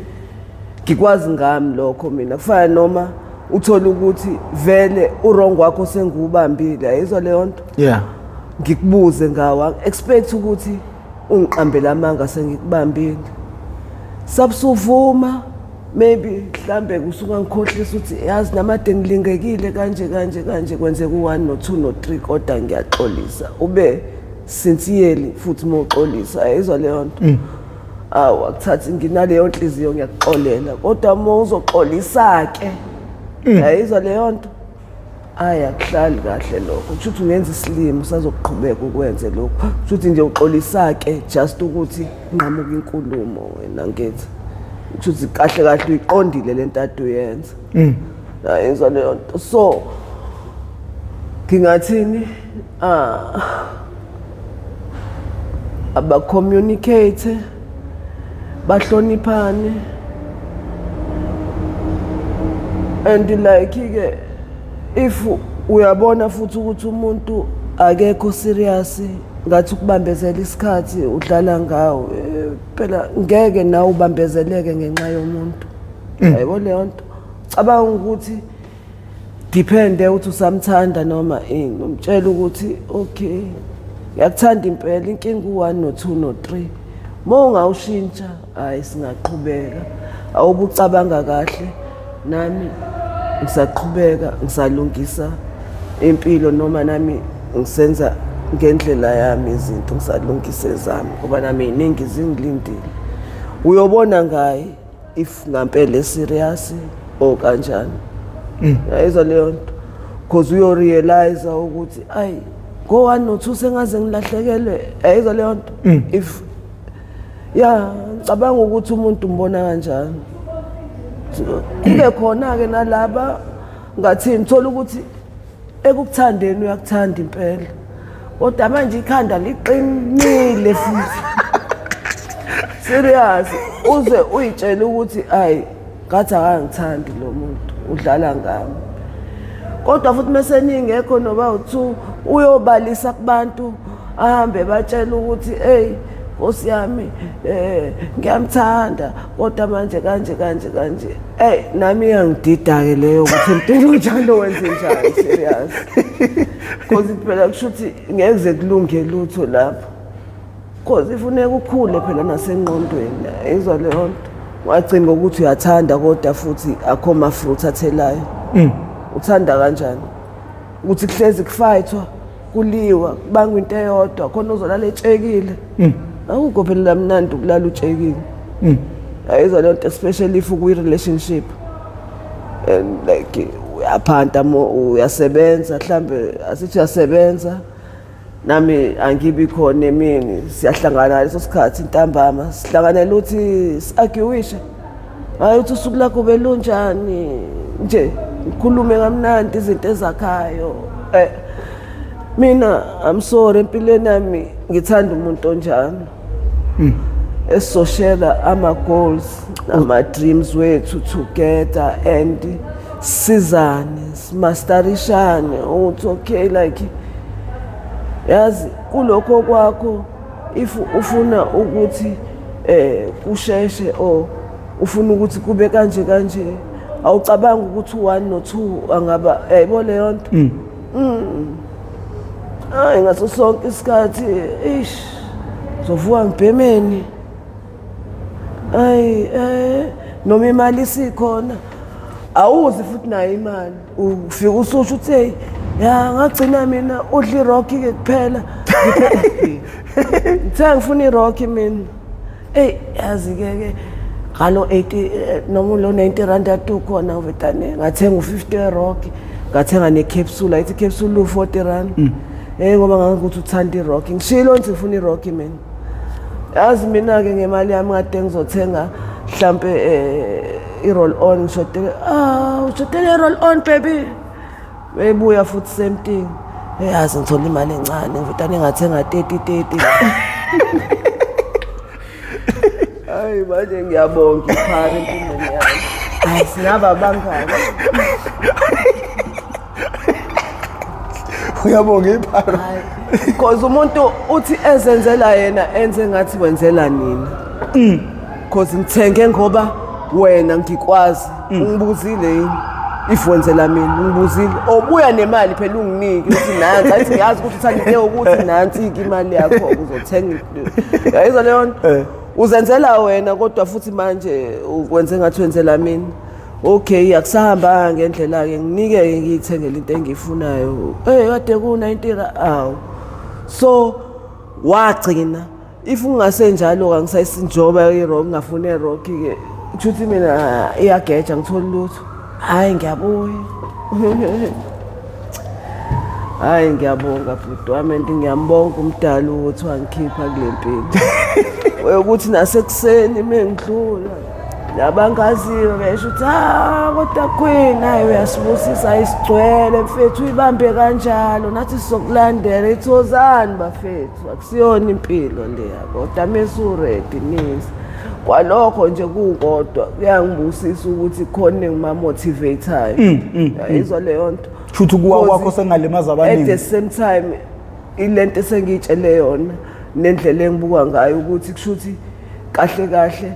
ngikwazi ngami lokho mina kufana noma uthola ukuthi vele urongo wakho sengiubambile ayizwa leyo nto ngikubuze ngawa expect ukuthi ungiqambela amanga sengikubambile sabusuvuma maybe mhlambe kusuka ngikhohlisa ukuthi yazi namade ngilingekile kanje kwenzeka u1 no2 no3 kodwa ngiyaxolisa ube sincerely futhi moxolisa ayizwa leyo nto akuthathi nginaleyo nhliziyo ngiyaxolela kodwa uma uzoxolisa ke ayizwa leyo nto akuhlali kahle lokho ukuthi ungenza isilimo sazoqhubeka ukwenze lokho ukuthi nje uxolisa ke just ukuthi nqamuka inkulumo wena ngithi ukuthi kahle uyiqondile lento ade uyenza ayizwa leyo nto so ngingathini aba communicate bahloniphane and like ke if uyabona futhi ukuthi umuntu akekho serious ngathi ukubambezela isikhathi udlala ngawo phela ngeke nawe ubambezeleke ngenxa yomuntu hayibo leyo nto cabanga ukuthi depend ukuthi usamthanda noma umtshela ukuthi okay ngiyakuthanda impela inkinga u1 no2 no3 mawungawushintsha hayi singaqhubeka awubucabanga kahle nami ngisaqhubeka ngisalungisa impilo noma nami ngisenza ngendlela yami izinto ngisalungise zami ngoba nami iningi zingilindile uyobona ngayi if ngampela serious o kanjani ayizwa leyo nto because uyo realize ukuthi ayi go1 no2 sengaze ngilahlekelwe ayizwa leyo nto if ngicabanga ukuthi umuntu umbona kanjani kube khona ke nalaba ngathi ngithola ukuthi ekukuthandeni uyakuthanda impela kodwa manje ikhanda liqinile futhi serious uze uyitshela ukuthi ayi ngathi akangithandi lo muntu udlala ngami kodwa futhi mase ningekho noba u2 uyobalisa kubantu ahambe batshela ukuthi hey Nkosi yami ngiyamthanda kodwa manje kanje hey nami iyangidida ke leyo ukuthi impilo njalo wenze njani serious because phela kushuthi ngeke kulunge lutho lapho because ifuneka ukhule phela nasengqondweni izwa le nto wagcina ngokuthi uyathanda kodwa futhi akho ma fruit athelayo uthanda kanjani ukuthi kuhlezi kufayithwa kuliwa kubanga into eyodwa khona uzolala etshekile awukho phela lamnandi ukulala utshekile ayizwa le nto especially if uku relationship and like uyaphanta uyasebenza mhlambe asithi uyasebenza nami angibi khona emini siyahlangana leso sikhathi intambama sihlanganele uthi siagiwisha hayi uthi usuku lakho belunjani nje ukhulume kamnandi izinto ezakhayo mina I'm sorry empilweni nami ngithanda umuntu onjalo esoshela ama goals ama dreams wethu together and sizane simasterishane uthi okay like yazi kulokho kwakho if ufuna ukuthi kusheshe or ufuna ukuthi kube kanje awucabanga ukuthi 1 no 2 angaba yayibona leyo nto hayi ngaso sonke isikhathi zovuka ngibhemeni hayi noma imali sikhona awuzi futhi nayo imali ufika ususho uthi hey ya ngagcina mina udli rocky ke kuphela ngithe ngifuna irocky mina yazi ke ngalo 80 noma lo 90 rand atu khona uvetane ngathenga u50 rocky ngathenga necapsule ithi capsule u40 rand ngoba ngakuthi uthanda irocky ngishilo ngithi ngifuna irocky mina yazi mina ke ngemali yami kade ngizothenga mhlambe i-roll on ngishotele ushotele roll on baby bebuya futhi same thing yazi ngithola imali encane ngivutane ngathenga 30 hayi manje ngiyabonga iphara empilweni yami hayi sinaba bangani uyabonga iphara because umuntu uthi ezenzela yena enze ngathi wenzela nina because ngithenge ngoba wena ngikwazi ungibuzile yini if wenzela mina ngibuzile obuya nemali phela unginike uthi nansi ayithi ngiyazi ukuthi uthande ukuthi nansi imali yakho uzothenga yayizwa leyo nto uzenzela wena kodwa futhi manje ukwenze ngathi wenzela mina okay akusahamba ngendlela ke nginike ngiyithengele into engiyifunayo kade ku 90 so wagcina if ungasenjalo kangisayisinjoba irock ngafuna irock ke uthi mina iyageja ngithola lutho hayi ngiyabuya hayi ngiyabonga bhuti wami ngiyambonga umdali ukuthi wangikhipha kule mpilo ukuthi nasekuseni mengidlula labangaziyo besho uthi kodwa queen hayi uyasibusisa isigcwele mfethu uyibambe kanjalo nathi sizokulandela ithozani bafethu akusiyona impilo leya kodwa mesuredi nisi kwalokho nje kukodwa kuyangibusisa ukuthi khona engimamotivateayo izwa leyo nto futhi kuwa kwakho sengalimaza abaningi at the same time ilento esengitshele yona nendlela engibuka ngayo ukuthi kushuthi kahle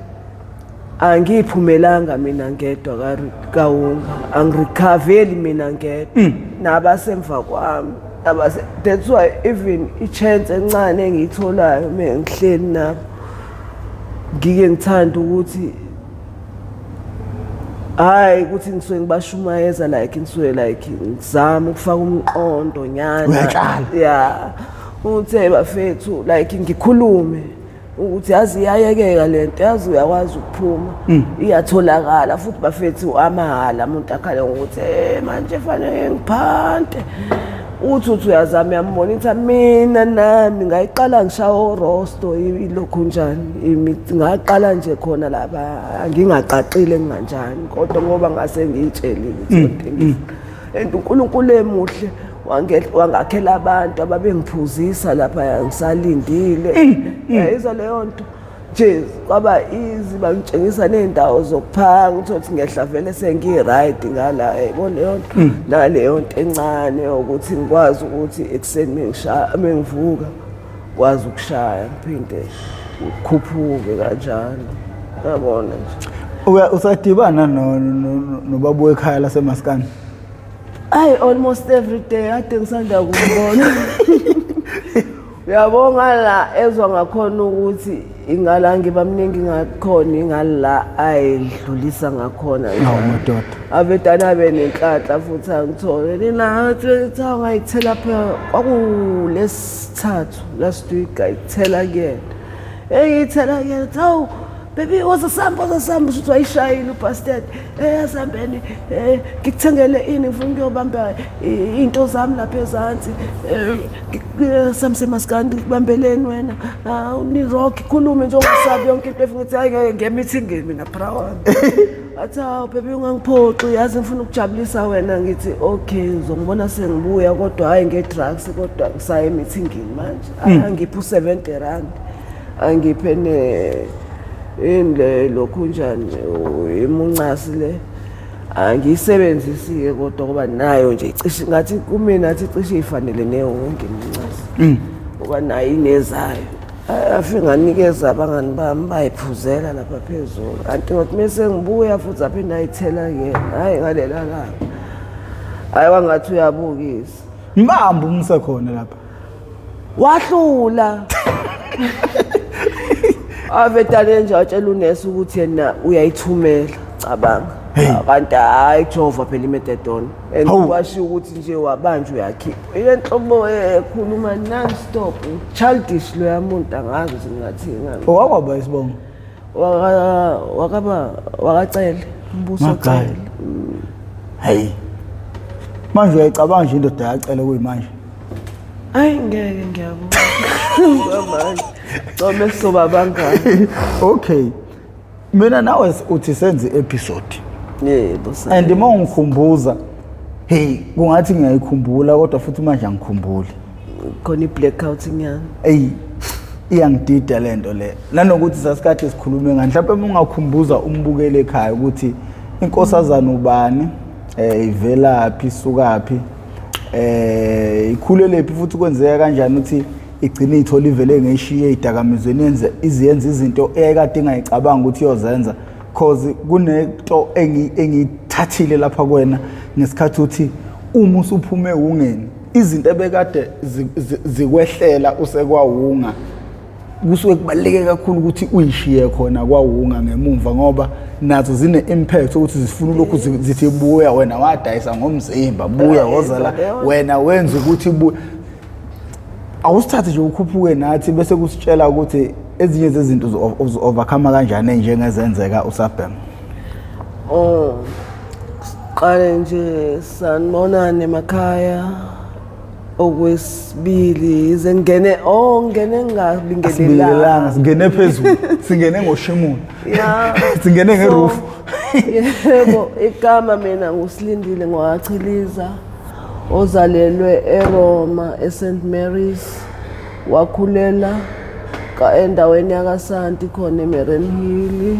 angiphumelanga mina ngedwa kaunga angirecoveri mina ngedwa nabasemva kwami that's why even ichance encane engiyitholayo mengihleli nabo ngike ngithanda ukuthi hayi ukuthi ngisuke ngibashumayeza like ngisuke like ngizama ukufaka umqondo nyana uthi bafethu like ngikhulume ukuthi yazi iyayekeka lento yazi uyakwazi ukuphuma iyatholakala futhi bafethu amahala umuntu akhala ukuthi manje fanele ngiphante uthi uyazama uyamonitor mina nami ngayiqala ngishawo rosto ilokhu njani ngaqala nje khona lapha ngingaqaqile nginganjani kodwa ngoba ngase ngiyitshelile ukuthi and uNkulunkulu emuhle wangakhela abantu ababengiphuzisa lapha ngisalindile izwa leyo nto nje kwaba easy bangitshengisa nendawo zokuphanga ukuthi ngehla vele sengi-right ngala yayibona leyo nto naleyo nto encane ukuthi ngikwazi ukuthi ekuseni mengivuka kwazi ukushaya ngiphinde ukhuphuke kanjalo yabona nje usadibana nobaba wekhaya laseMaskandi almost every day ade ngisanda ukubona uyabonga la ezwa ngakhona ukuthi ingala ngibamningi ngakhona ingala ayidlulisa ngakhona madoda avedana benenhlanhla futhi angithole nina thawu ngayithela phela kwakulesithathu last week ayithela kuyena eyithela kuyena thawu baby wasasamba uthi wayishayile ubastard asambeni ngikuthengele ini ngifuna ukuyobamba into zami lapha ezansi samseMaskandi kubambeleni wena ni rock khulume nje ungasabi yonke into efuneka hayi ngemeeting mina brawan athi baby ungangiphoxi yazi ngifuna ukujabulisa wena ngithi okay uzongibona sengibuya kodwa hayi ngedrugs kodwa ngisaye emeetingini manje angiphi u70 angiphe indle lokhu njani imuncasi le angiyisebenzisi kodwa kuba nayo nje icishe ngathi kumina athi icishe ifanele neyonke imuncasi kuba nayo inezayo afike nganikeza abangani bami bayiphuzela lapha phezulu kanti ngothi mase ngibuya futhi aphinda ayithela yena hayi ngalela la hayi wangathi uyabukisa mbambo umsekhona lapha wahlula avedane nje atshela unesi ukuthi yena uyayithumela cabanga kanti hayi Jehova phela imetedon and washo ukuthi nje wabanjwe uyakhipha ilenhlobo ekhuluma non stop childish lo yamuntu angazi singathi ngani owakwaba isibongo wakacela umbuso cela hey manje uyayicabanga nje indoda yacela kuyimanje hayi ngeke ngiyabona manje noma soba bangani okay mina nawe uthi senze episode yebo sa and uma ungikhumbuza hey kungathi ngiyayikhumbula kodwa futhi manje angikhumbuli khona i-blackout nyana iyangidida lento le nanokuthi sasikade sikhulume ngani mhlawumbe ungakhumbuza umbukele ekhaya ukuthi inkosazana ubani ivelaphi isukaphi ikhulelephi futhi kwenzeka kanjani ukuthi igcine ithola ivele ngeshiye idakamizweni yenze iziyenza izinto ekade engayicabanga ukuthi iyozenza cause kunento engithathile lapha kuwena ngesikhathi uthi uma usuphume ungeni izinto ebekade zikwehlela usekwawunga kusuke kubaleke kakhulu ukuthi uyishiye khona kwawunga ngemumva ngoba nazo zine impact ukuthi zifuna lokhu zithi buya wena wadayisa ngomzimba buya wozala wena wenza ukuthi awusithathe nje ukhuphuke nathi bese kusitshela ukuthi ezinye zezinto overcome kanjani njengezenzeka usabhema qale nje sanibonana emakhaya okwesibili ize ngene ngingabingelelanga singene phezulu singene ngoshimuni singene ngeroof yebo igama mina ngusilindile ngwachiliza ozalelwe eRoma eSt Mary's wakhulela endaweni yakaSanti khona eMariannhill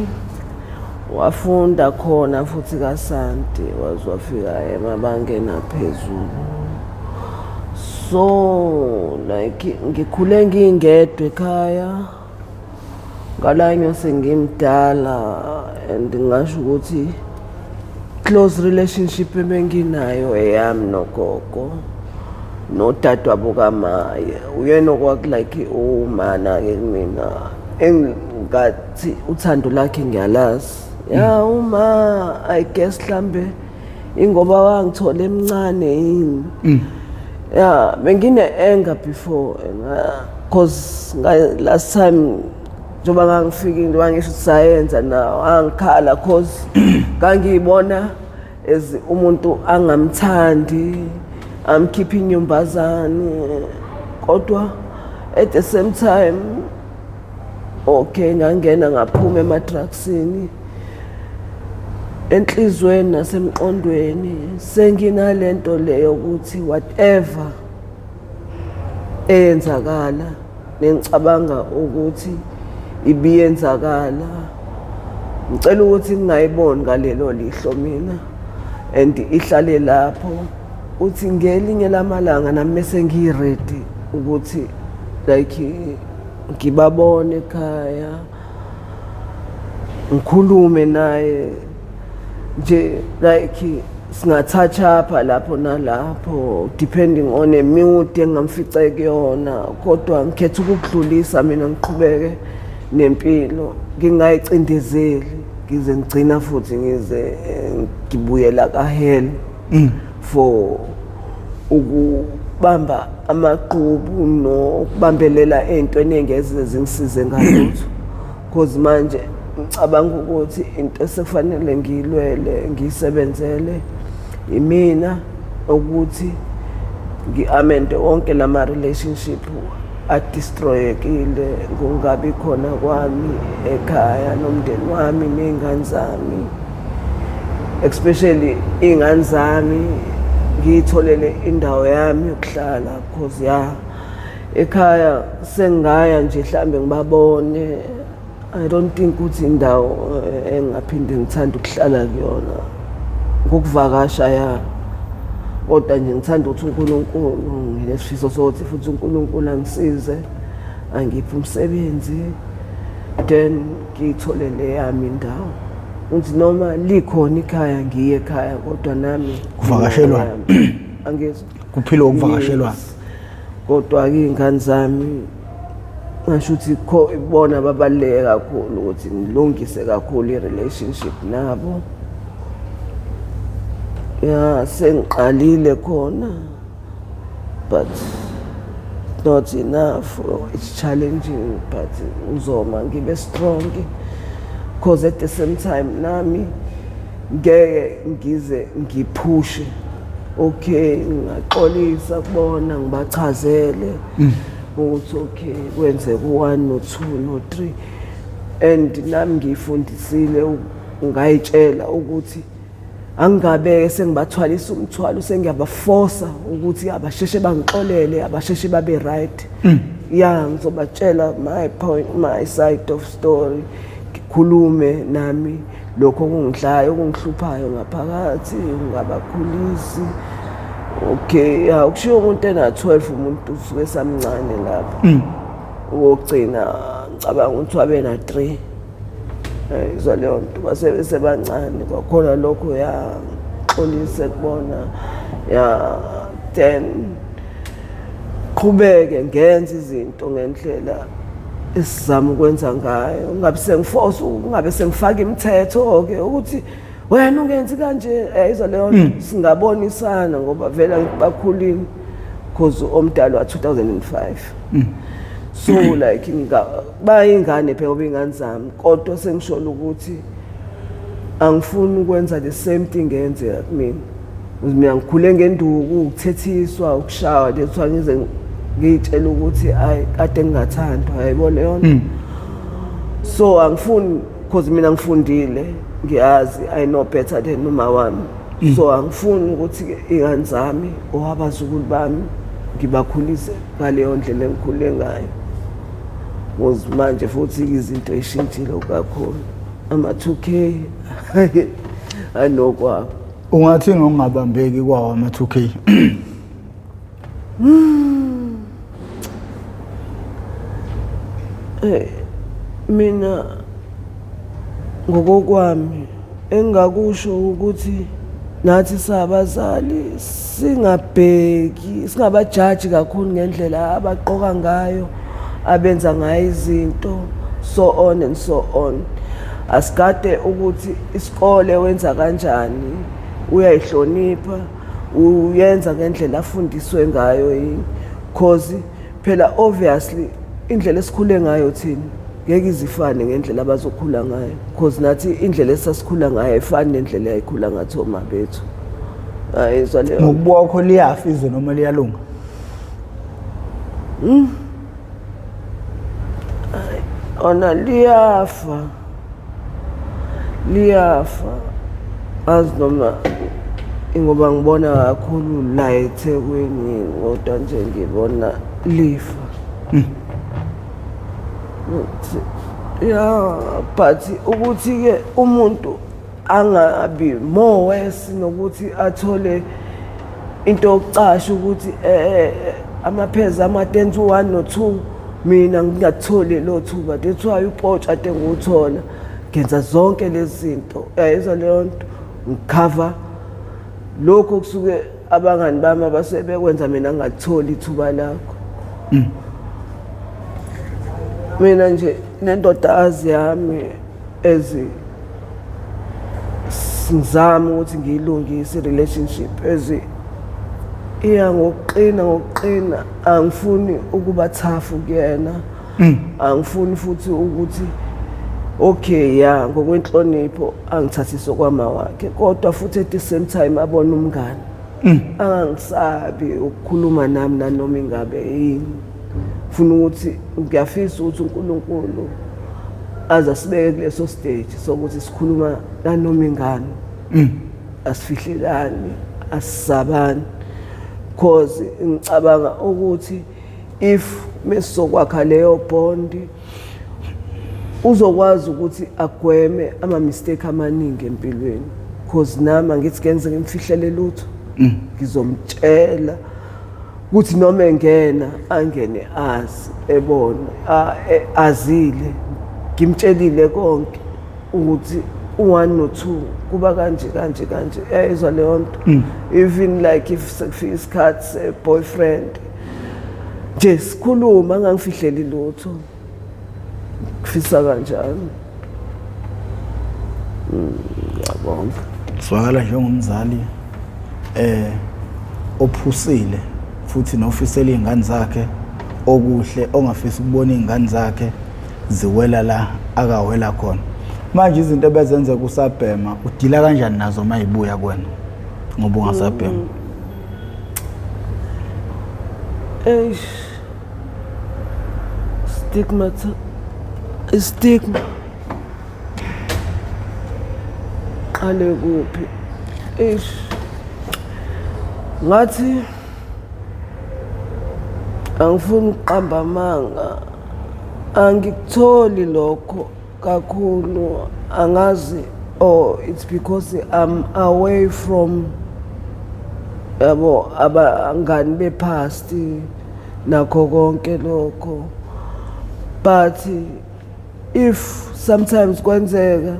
wafunda khona futhi kaSanti wazwafika emabangeni aphezulu so like ngikhule ngingedwa ekhaya ngalanyo sengimdala and ngisho ukuthi close relationship ebenginayo eyami nogogo nodadewabo kaMaye uyena okwak like umana ke mina engathi uthando lakhe ngiyalazi ya uma I guess mhlambe ingoba wangithola emncane yini yeah bengine anger before cause last time njoba ngangifika into wangisho sayenza nawo angikhala cause ngangibona as umuntu angamthandi amkhipha inyumbazane kodwa at the same time okay ngangena ngaphuma emadrugsini enhlizweni nasemqondweni senginalento leyo ukuthi whatever eyenzakala nengicabanga ukuthi ibiyenzakala ngicela ukuthi ngingayiboni ngalelo lihlo mina and ihlale lapho uthi ngelinye lamalanga nami bese ngiready ukuthi like ngibabone ekhaya ngikhulume naye nje like singathatch up lapho nalapho depending on a mood engamfice kuyona kodwa ngikhetha ukudlulisa mina ngiqhubeke nempilo ngingayicindezeli ngize ngigcina futhi ngize ngibuyela kahell for ukubamba amaqhubu nokubambelela entweni engeze zingisize ngalutho because manje ngicabanga ukuthi into esekufanele ngiyilwele ngiyisebenzele imina ukuthi ngi-amende wonke lama relationship adestroyekile kungabi khona kwami ekhaya nomndeni wami nezingane zami especially izingane zami ngiyitholele indawo yami yokuhlala because ekhaya sengaya nje mhlambe ngibabone I don't think ukuthi indawo engaphinde ngithanda ukuhlala kuyona ngokuvakasha kodwa nje ngithanda ukuthi uNkulunkulu nginesifiso sokuthi futhi uNkulunkulu angisize angiphe umsebenzi then ngiyitholele yami indawo ukuthi noma likhona ikhaya ngiye ekhaya kodwa nami kuvakashelwa angizwa kuphila ukuvakashelwa kodwa ke izingane zami ngisho ukuthi ibona babaluleke kakhulu ukuthi ngilungise kakhulu i-relationship nabo sengiqalile khona but not enough it's challenging but uzoma ngibe strong because at the same time nami ngeke ngize ngiphushe okay ngaxolisa kubona ngibachazele ukuthi okay kwenzeka u1 no2 no3 and nami ngifundisile ngayitshela ukuthi angabe sengibathwalisa umthwalo sengiyabaforce ukuthi abasheshe bangixolele abasheshe babe right ngizobatshela my side of story ngikhulume nami lokho kungidlayo kungihluphayo ngaphakathi ngabakhulisi okay ukushiya umuntu ena12 umuntu usuke samncane lapha ukugcina ngicabanga ukuthi wabe na3 izwa leyo nto basebancane kwakhona lokho xolise kubona then qhubeke ngenza izinto ngendlela esizama ukwenza ngayo ungabe sengifaka imithetho ke ukuthi wena ungenzi kanje izwa leyo nto singabonisana ngoba vela bakhulile because omdala wa2005 so like bayingane phela obingane zami kodwa sengishola ukuthi angifuni ukwenza the same thing ngenzeka kumina mina ngikhule ngenduku ukuthethiswa ukushawa lethiwa ngize ngitshela ukuthi hayi kade ngingathandwa hayibona yona so angifuni because mina ngifundile ngiyazi I know better than noma wami so angifuni ukuthi izingane zami owabazukulu bami ngibakhulise ngaleyo ndlela engikhule ngayo manje futhi izinto eshintshile kakhulu ama2K anokwabo ungathi ngongabambeki kwawo ama2K mina ngokokwami engakusho ukuthi nathi sabazali singabajaji kakhulu ngendlela abaqoka ngayo abenza ngayo izinto so on and so on asikade ukuthi isikole wenza kanjani uyayihlonipha uyenza ngendlela afundiswe ngayo because phela obviously indlela esikhule ngayo thina ngeke izifane ngendlela abazokhula ngayo because nathi indlela esasikhula ngayo ayifani nendlela ayikhula ngathi oma bethu ayizwa leyo ngokubuka kwakho liyafize noma liyalunga ona liyafa azi noma ngoba ngibona kakhulu la eThekwini kodwa nje ngibona lifa but ukuthi ke umuntu angabi more worse nokuthi athole into yokucasha ukuthi amapheza ama-10 to 1 no 2 mina ngingatholi lo thuba that's why upotsha ade ngiwuthola ngenza zonke lezi zinto yayizwa leyo nto ngikhava lokho kusuke abangani bami abasebekwenza mina ngingatholi ithuba lakho mina nje nendodazi yami ngizama ukuthi ngiyilungise i-relationship iya ngokuqina angifuni ukuba tough kuyena angifuni futhi ukuthi okay ya ngokwenhlonipho angithathise kwama wakhe kodwa futhi at the same time abona umngane angisabi ukukhuluma nami nanoma ingabe yini ufuna ukuthi ngiyafisa ukuthi uNkulunkulu aza sibeke kuleso stage sokuthi sikhuluma nanoma ingane asifihlelani asisabani cause ngicabanga ukuthi if mesizokwakha leyo bond uzokwazi ukuthi agweme ama mistake amaningi empilweni cause nami ngithi kenze ngimfihlele lutho ngizomtshela ukuthi noma engena angene azi ebona azile ngimtshelile konke ukuthi u1 no 2 kuba kanje yayizwa leyo nto even like if sekufika isikhathi boyfriend nje sikhuluma angangifihleli lutho kufisa kanjalo ngiyabonga swakala njengomzali ophusile futhi nofisela izingane zakhe okuhle ongafisa ukubona izingane zakhe ziwela la akawela khona manje izinto ebezenze kusabhema udila kanjani nazo mayibuya kwena ngoba ungasabhema stigma qale kuphi ngathi angifuni ukuqamba amanga angikutholi lokho kakhulu angazi it's because I'm away from yabo abangani bepast nakho konke lokho but if sometimes kwenzeka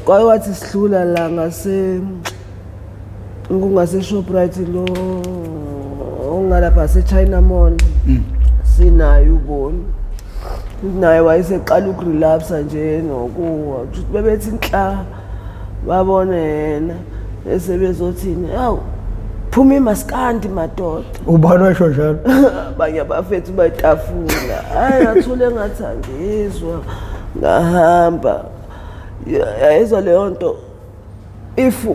kwathi sihlula la ngase Shoprite lo ongalapha seChina Mall sinayo uboni naye wayeseqala ukurelapse nje nokuwa ukuthi bebethi inhla babone yena bese bezothini awu phuma imaskandi madoda ubani washo njalo abanye abafethu bayitafula hayi ngathule ngathi angizwa ngahamba yayizwa leyo nto if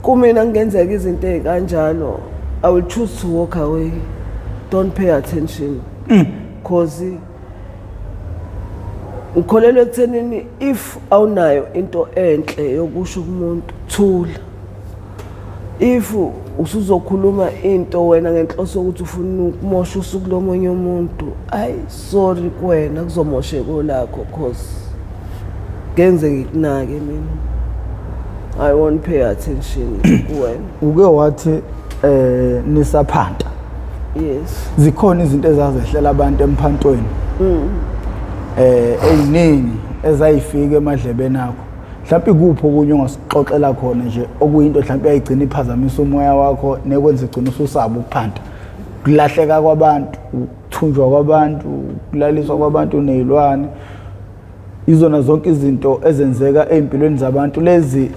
kumina ngenzeka izinto ezikanjalo I will choose to walk away don't pay attention cause ukholelwe ekuthenini if awunayo into enhle yokusho kumuntu thula if usuzokhuluma into wena ngenhloso ukuthi ufuna ukumosha usuku lomunye umuntu ay sorry kuwena kuzomosheka lakho cause ngenze ngikunake mina I won't pay attention kuwena uke wathi nisaphanta yes zikhona izinto ezazehlela abantu emphantweni eziningi ezayifika emadlebeni akho mhlawumbe kupho okunye ongasixoxela khona nje okuyinto mhlawumbe ayigcina iphazamisa umoya wakho nekwenza igcina ususaba ukuphanta kulahleka kwabantu ukuthunjwa kwabantu kulaliswa kwabantu nezilwane izona zonke izinto ezenzeka empilweni zabantu lezi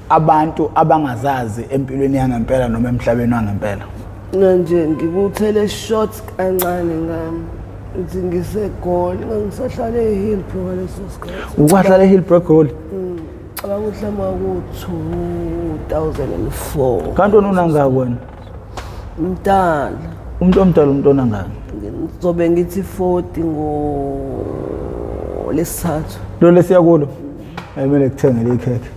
abantu abangazazi empilweni yangempela noma emhlabeni wangempela nje ngikuthele short kancane ngami uthi ngisegoli ngisahlala eHillbrow ngaleso sikhathi ukwahlala eHillbrow Gold abakuhlama ku-2004 kanti unanga kwena mdala umuntu omdala umuntu onangani ngizobe ngithi 40 lesithathu lo lesiya kulo ayimele kuthengele ikhekhe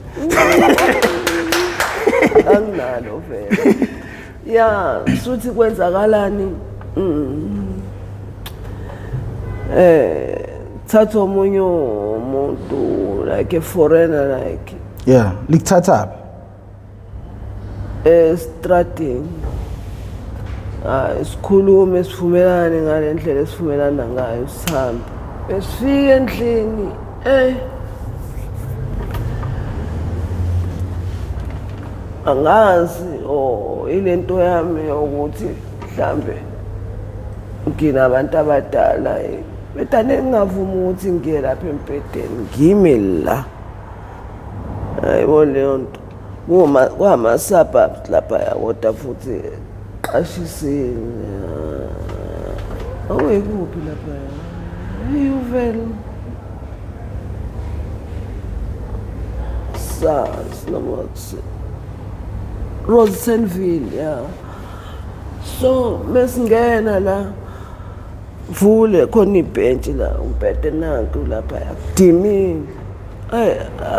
anginalo vele ya suthi kwenzakalani thatha omunye umuntu like a foreigner like yeah likuthatha stratting sikhulume sivumelane ngale ndlela esivumelana ngayo sihambe besifike endlini angazi ile nto yami ukuthi mhlambe nginabantu abadala betane ngingavuma ukuthi ngiye lapha empedeni ngime la ayibona leyo nto kwama-suburbs laphaya kodwa futhi qashisini awuyikuphi laphaya eyuvele SARS noma Rosenville so mesingena la vule khona ibhentshi la umbhede nanku lapha kudimini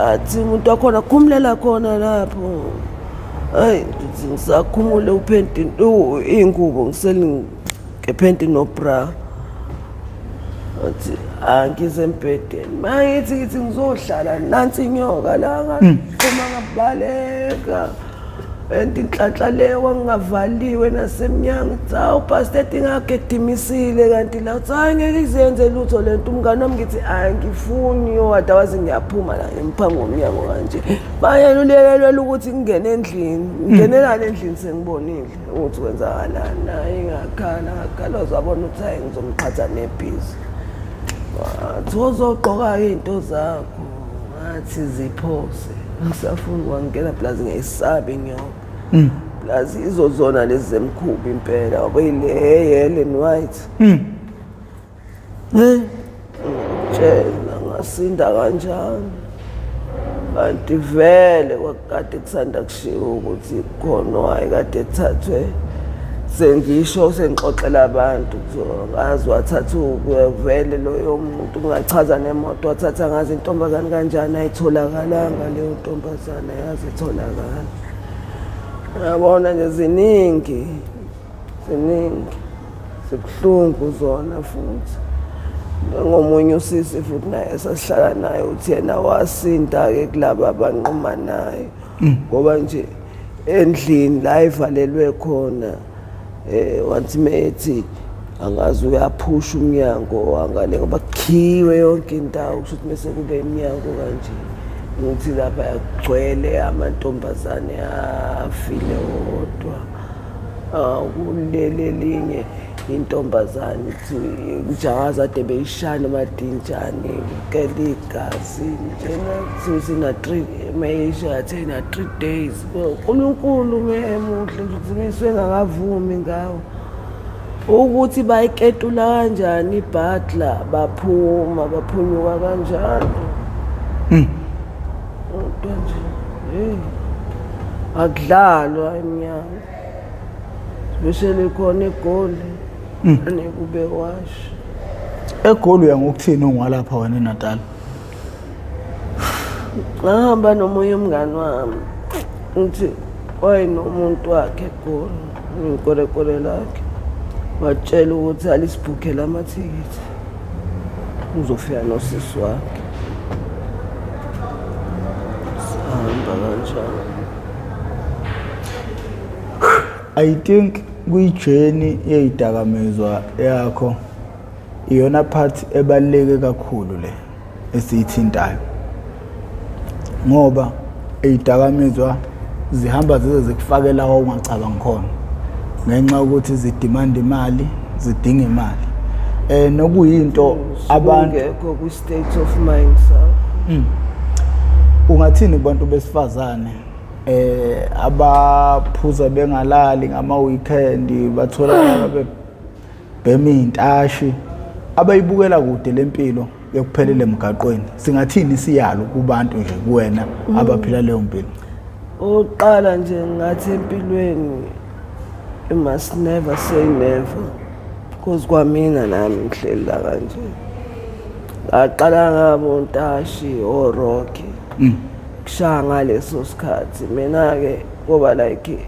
athi umuntu wakhona khumulela khona lapho ngithi ngisakhumule uphenti ingubo ngiseli ngephenti nobra athi angize embhedeni mangithi ngizohlala nansi inyoka la ngaphuma ngabaleka inhlanhla leyo ngingavaliwe nasemnyango tsawu pastor ingagedimisile kanti la uthi ngeke izenze lutho lento umngane wami ngithi angifuni yodwa wazi ngiyaphuma la ngemphango ngomnyango kanje bayelulelelwe ukuthi ngingene endlini ngingenelana endlini sengibonile ukuthi kwenzakalani naye ngakhala zabona ukuthi hayi ngizomqhatha nebhizi wathi uzogqoka into zakho ngathi ziphose ngisafuna kwangena plaza ngeyisabi nyoka plaza izozona lezi zemkhubi impela wabeyile Helen White tshela ngasinda kanjani kanti vele kwakade kusanda kushiwo ukuthi khona wayekade ethathwe sengisho sengixoxela abantu ngazi wathatha vele loyo muntu ungachaza nemoto wathatha ngazi intombazane kanjani ayitholakalanga leyo ntombazane yazi itholakala yabona nje ziningi sikuhlungu zona futhi ngomunye usisi futhi naye sasihlala naye uthi yena wasinda-ke kulaba abanquma naye ngoba nje endlini la ivalelwe khona wathi methi angazi uyaphusha umnyango wangale ngoba kukhiwe yonke indawo kusho ukuthi mase kube iminyango kanje ukuthi lapha yagcwele amantombazane afile wodwa kulele linye intombazane kujahaza ade beyishana amadinjane kukela igazi njena sina 3 mayisha thina 3 days uNkulunkulu memuhle ngizimiswe ngakavumi ngawo ukuthi bayiketula kanjani ibutler baphunyuka kanjani nje akudlalwa eminyango beshele khona egoli anekube washa egoli uyangokuthini ongwalapha wena eNatal ngahamba nomunye umngane wami uthi wayenomuntu wakhe egoli inkolekole lakhe watshela ukuthi alisibhukhela amathikithi uzofika nosisi wakhe sahamba kanjalo. I think kuyijeni yeyidakamizwa yakho iyona part ebaluleke kakhulu le esiyithintayo ngoba eyidakamizwa zihamba zize zikufakela ongacabanga khona ngenxa ukuthi zidemand imali zidinga imali nokuyinto abantu ngekho ku state of mind sakho ungathini kubantu besifazane abaphuza bengalali ngama weekend bathola bema intashi abayibukela kude lempilo yokuphelele emgaqweni singathini siyalo kubantu nje kuwena abaphila leyo mpilo oqala nje ngathi empilweni you must never say never because kwamina nami ngihleli la kanje aqala ngabo Ntashi o Rocky kushaya ngaleso sikhathi mina ke ngoba like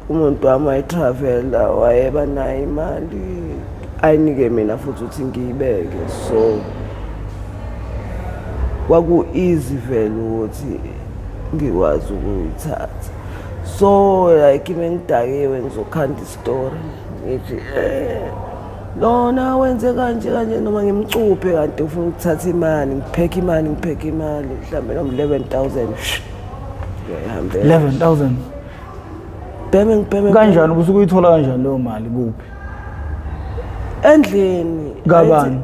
umuntu wami wayetravel wayeba nayo imali ayinike mina futhi uthi ngiyibeke so kwaku easy vele ukuthi ngikwazi ukuyithatha so like mengidakiwe ngizokhanda istory ngithi lona wenze kanje noma ngimcuphe kanti ufuna ukuthatha imali ngipheka imali mhlawumbe noma 11,000 ngiyahambela 11,000 bheme kanjani ubusuku uyithola kanjani leyo mali kuphi endlini kabani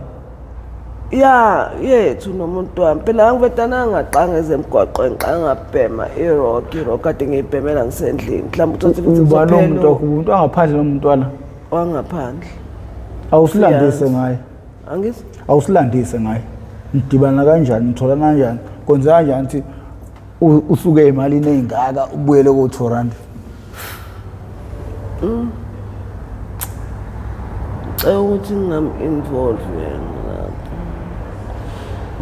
yethu nomuntu wami phela angivedana ngaqanga ezemgwaqweni ngabhema irock kade ngiyibhemela ngisendlini mhlawumbe uthi ubani umuntu angaphandle nomuntu wangaphandle awusilandise ngaye angithi awusilandise ngaye nidibana kanjani nitholana kanjani kwenza kanjani ukuthi usuke emalini engaka ubuyele ko-2 ukuthi ngingam-involve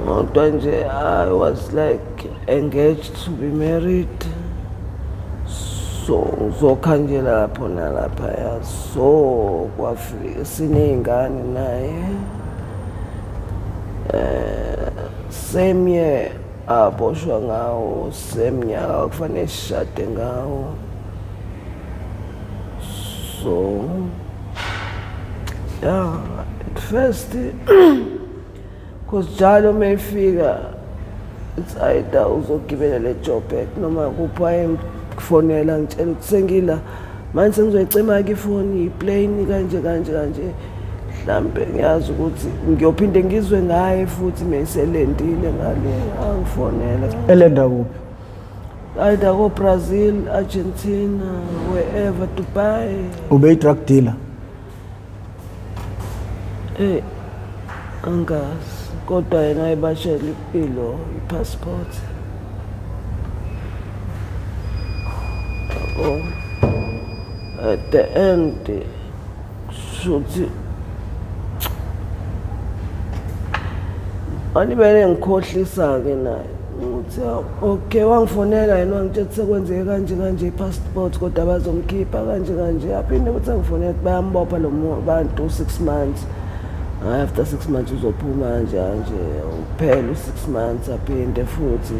kodwa nje I was like engaged to be married so ngizokha nje lapho nalaphaya so kwafika siney'ngane naye same year aboshwa ngawo same nyaka kufanele sishade ngawo so at first because njalo mayifika it's either uzogibela le job back noma kuphi wayengifonela ngitshela ukuthi sengila manje sengizoyicima-ke ifoni iplane kanje mhlambe ngiyazi ukuthi ngiyophinde ngizwe ngaye futhi mayiselendile ngale angifonela elenda kuphi either ko-Brazil, Argentina, wherever, Dubai. Ube drug dealer? Angazi. Kodwa yena ayibashela impilo, i-passport. At the end, shuthi anibele ngikhohlisa-ke naye ukuthi okay wangifonela yena wangitshela sekwenzeke kanje i-passport kodwa bazomkhipha kanje aphinde ukuthi angifonela ukuthi bayambopha lo bantu 6 months. After 6 months uzophuma kanje uphela u6 months aphinde futhi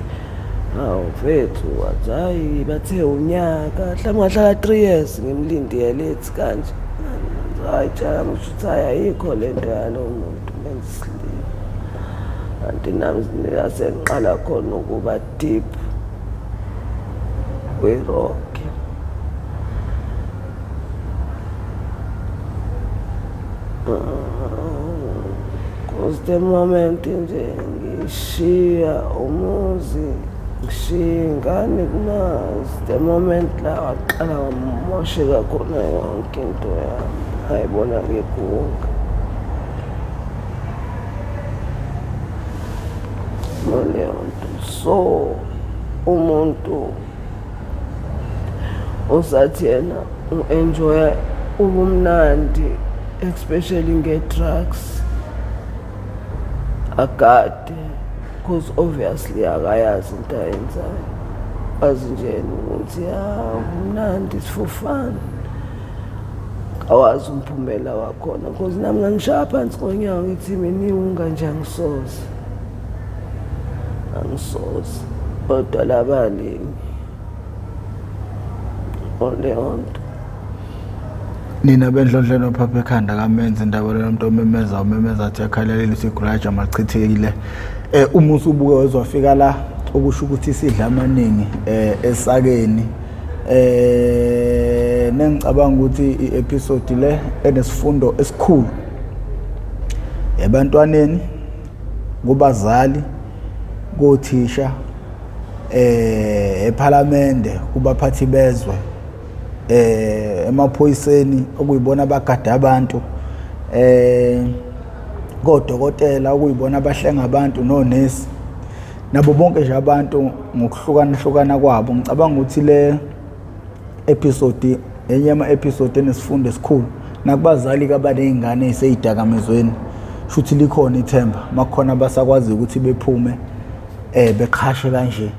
mfethu wathi hayi bathe unyaka mhlawumbe ngahlala 3 years ngimlindele ethi kanje hayi cha ngisho ukuthi ayikho lento yalo muntu bengisile kanti nami sengiqala khona ukuba deep kwi-rock. Because the moment nje ngishiya umuzi ngishiya ingane kumazi, the moment la waqala wamosheka khona yonke into yami ayibona-ke kuwonke. Leyo nto so umuntu usathi yena u-enjoya ubumnandi especially nge-drugs agade because obviously akayazi into ayenzayo azi nje ukuthi umnandi it's for fun awazi umphumela wakhona because nami ngangishaya phansi konyawo ngithi mina iwunga nje angisoze kodwa labalimi oleyo nto nina bendlondlelo phapha ekhanda kamenze indaba le muntu umemeza athi yakhalelile isiguraji amachithekile umusi ubuke wezwafika la okusho ukuthi isidla amaningi esakeni nengicabanga ukuthi i-episode le enesifundo esikhulu ebantwaneni kubazali kothisha ePhalamende kubaphathi bezwe emaphoyiseni okuyibona abagada abantu kodokotela okuyibona abahlenga abantu nonesi nabo bonke nje abantu ngokuhlukana kwabo. Ngicabanga ukuthi le episode enye ama-episode enesifundo esikhulu nakubazali kabaney'ngane ey'seyidakamizweni shuthi likhona ithemba makukhona abasakwazi ukuthi bephume beqhashe kanje.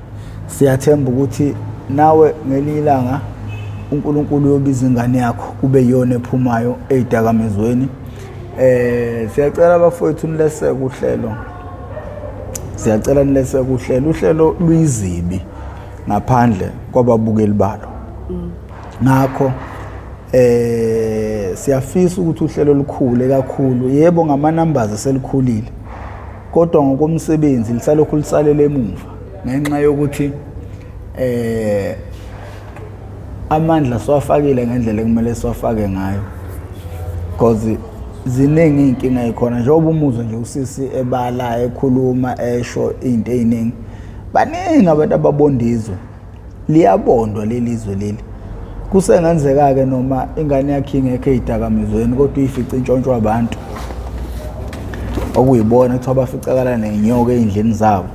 Siyathemba ukuthi nawe ngelinye ilanga uNkulunkulu uyobiza ingane yakho kube yiyona ephumayo eyidakamizweni. Siyacela abafowethu nileseke uhlelo, siyacela nileseke uhlelo. Uhlelo luyizibi ngaphandle kwababukeli balo. Ngakho Siyafisa ukuthi uhlelo olukhule kakhulu, yebo ngama numbers aselikhulile, kodwa ngokomsebenzi lisalokhu lisalele emuva ngenxa yokuthi amandla siwafakile ngendlela ekumele siwafake ngayo, because ziningi inkinga ekhona njengoba umuzwa nje usisi ebala ekhuluma esho into eziningi. Baningi abantu ababondizwe, liyabondwa lelizwe leli. Kusengenzeka ke noma ingane yakhe ingekho ezidakamizweni kodwa uyifica intshontsho abantu okuyibona ukuthi abaficakala nenyoka ezindlini zabo,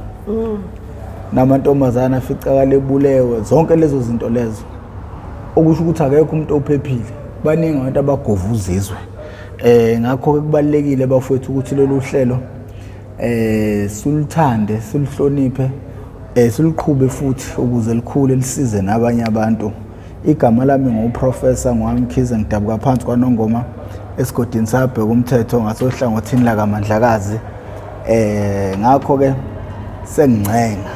namantombazana aficakala ebulewe, zonke lezo zinto lezo, okusho ukuthi akekho umuntu ophephile. Baningi abantu abagovuzizwe. Ngakho ke kubalekile bafowethu ukuthi lolu hlelo sulithande, silihloniphe, siliqhube futhi ukuze likhule lisize nabanye abantu. Igama lami nguProfessor Ngwamkhize, ngidabuka phansi kwaNongoma esigodini sabheka umthetho ngasohlangothini lakaMandlakazi. Ngakho ke sengincenga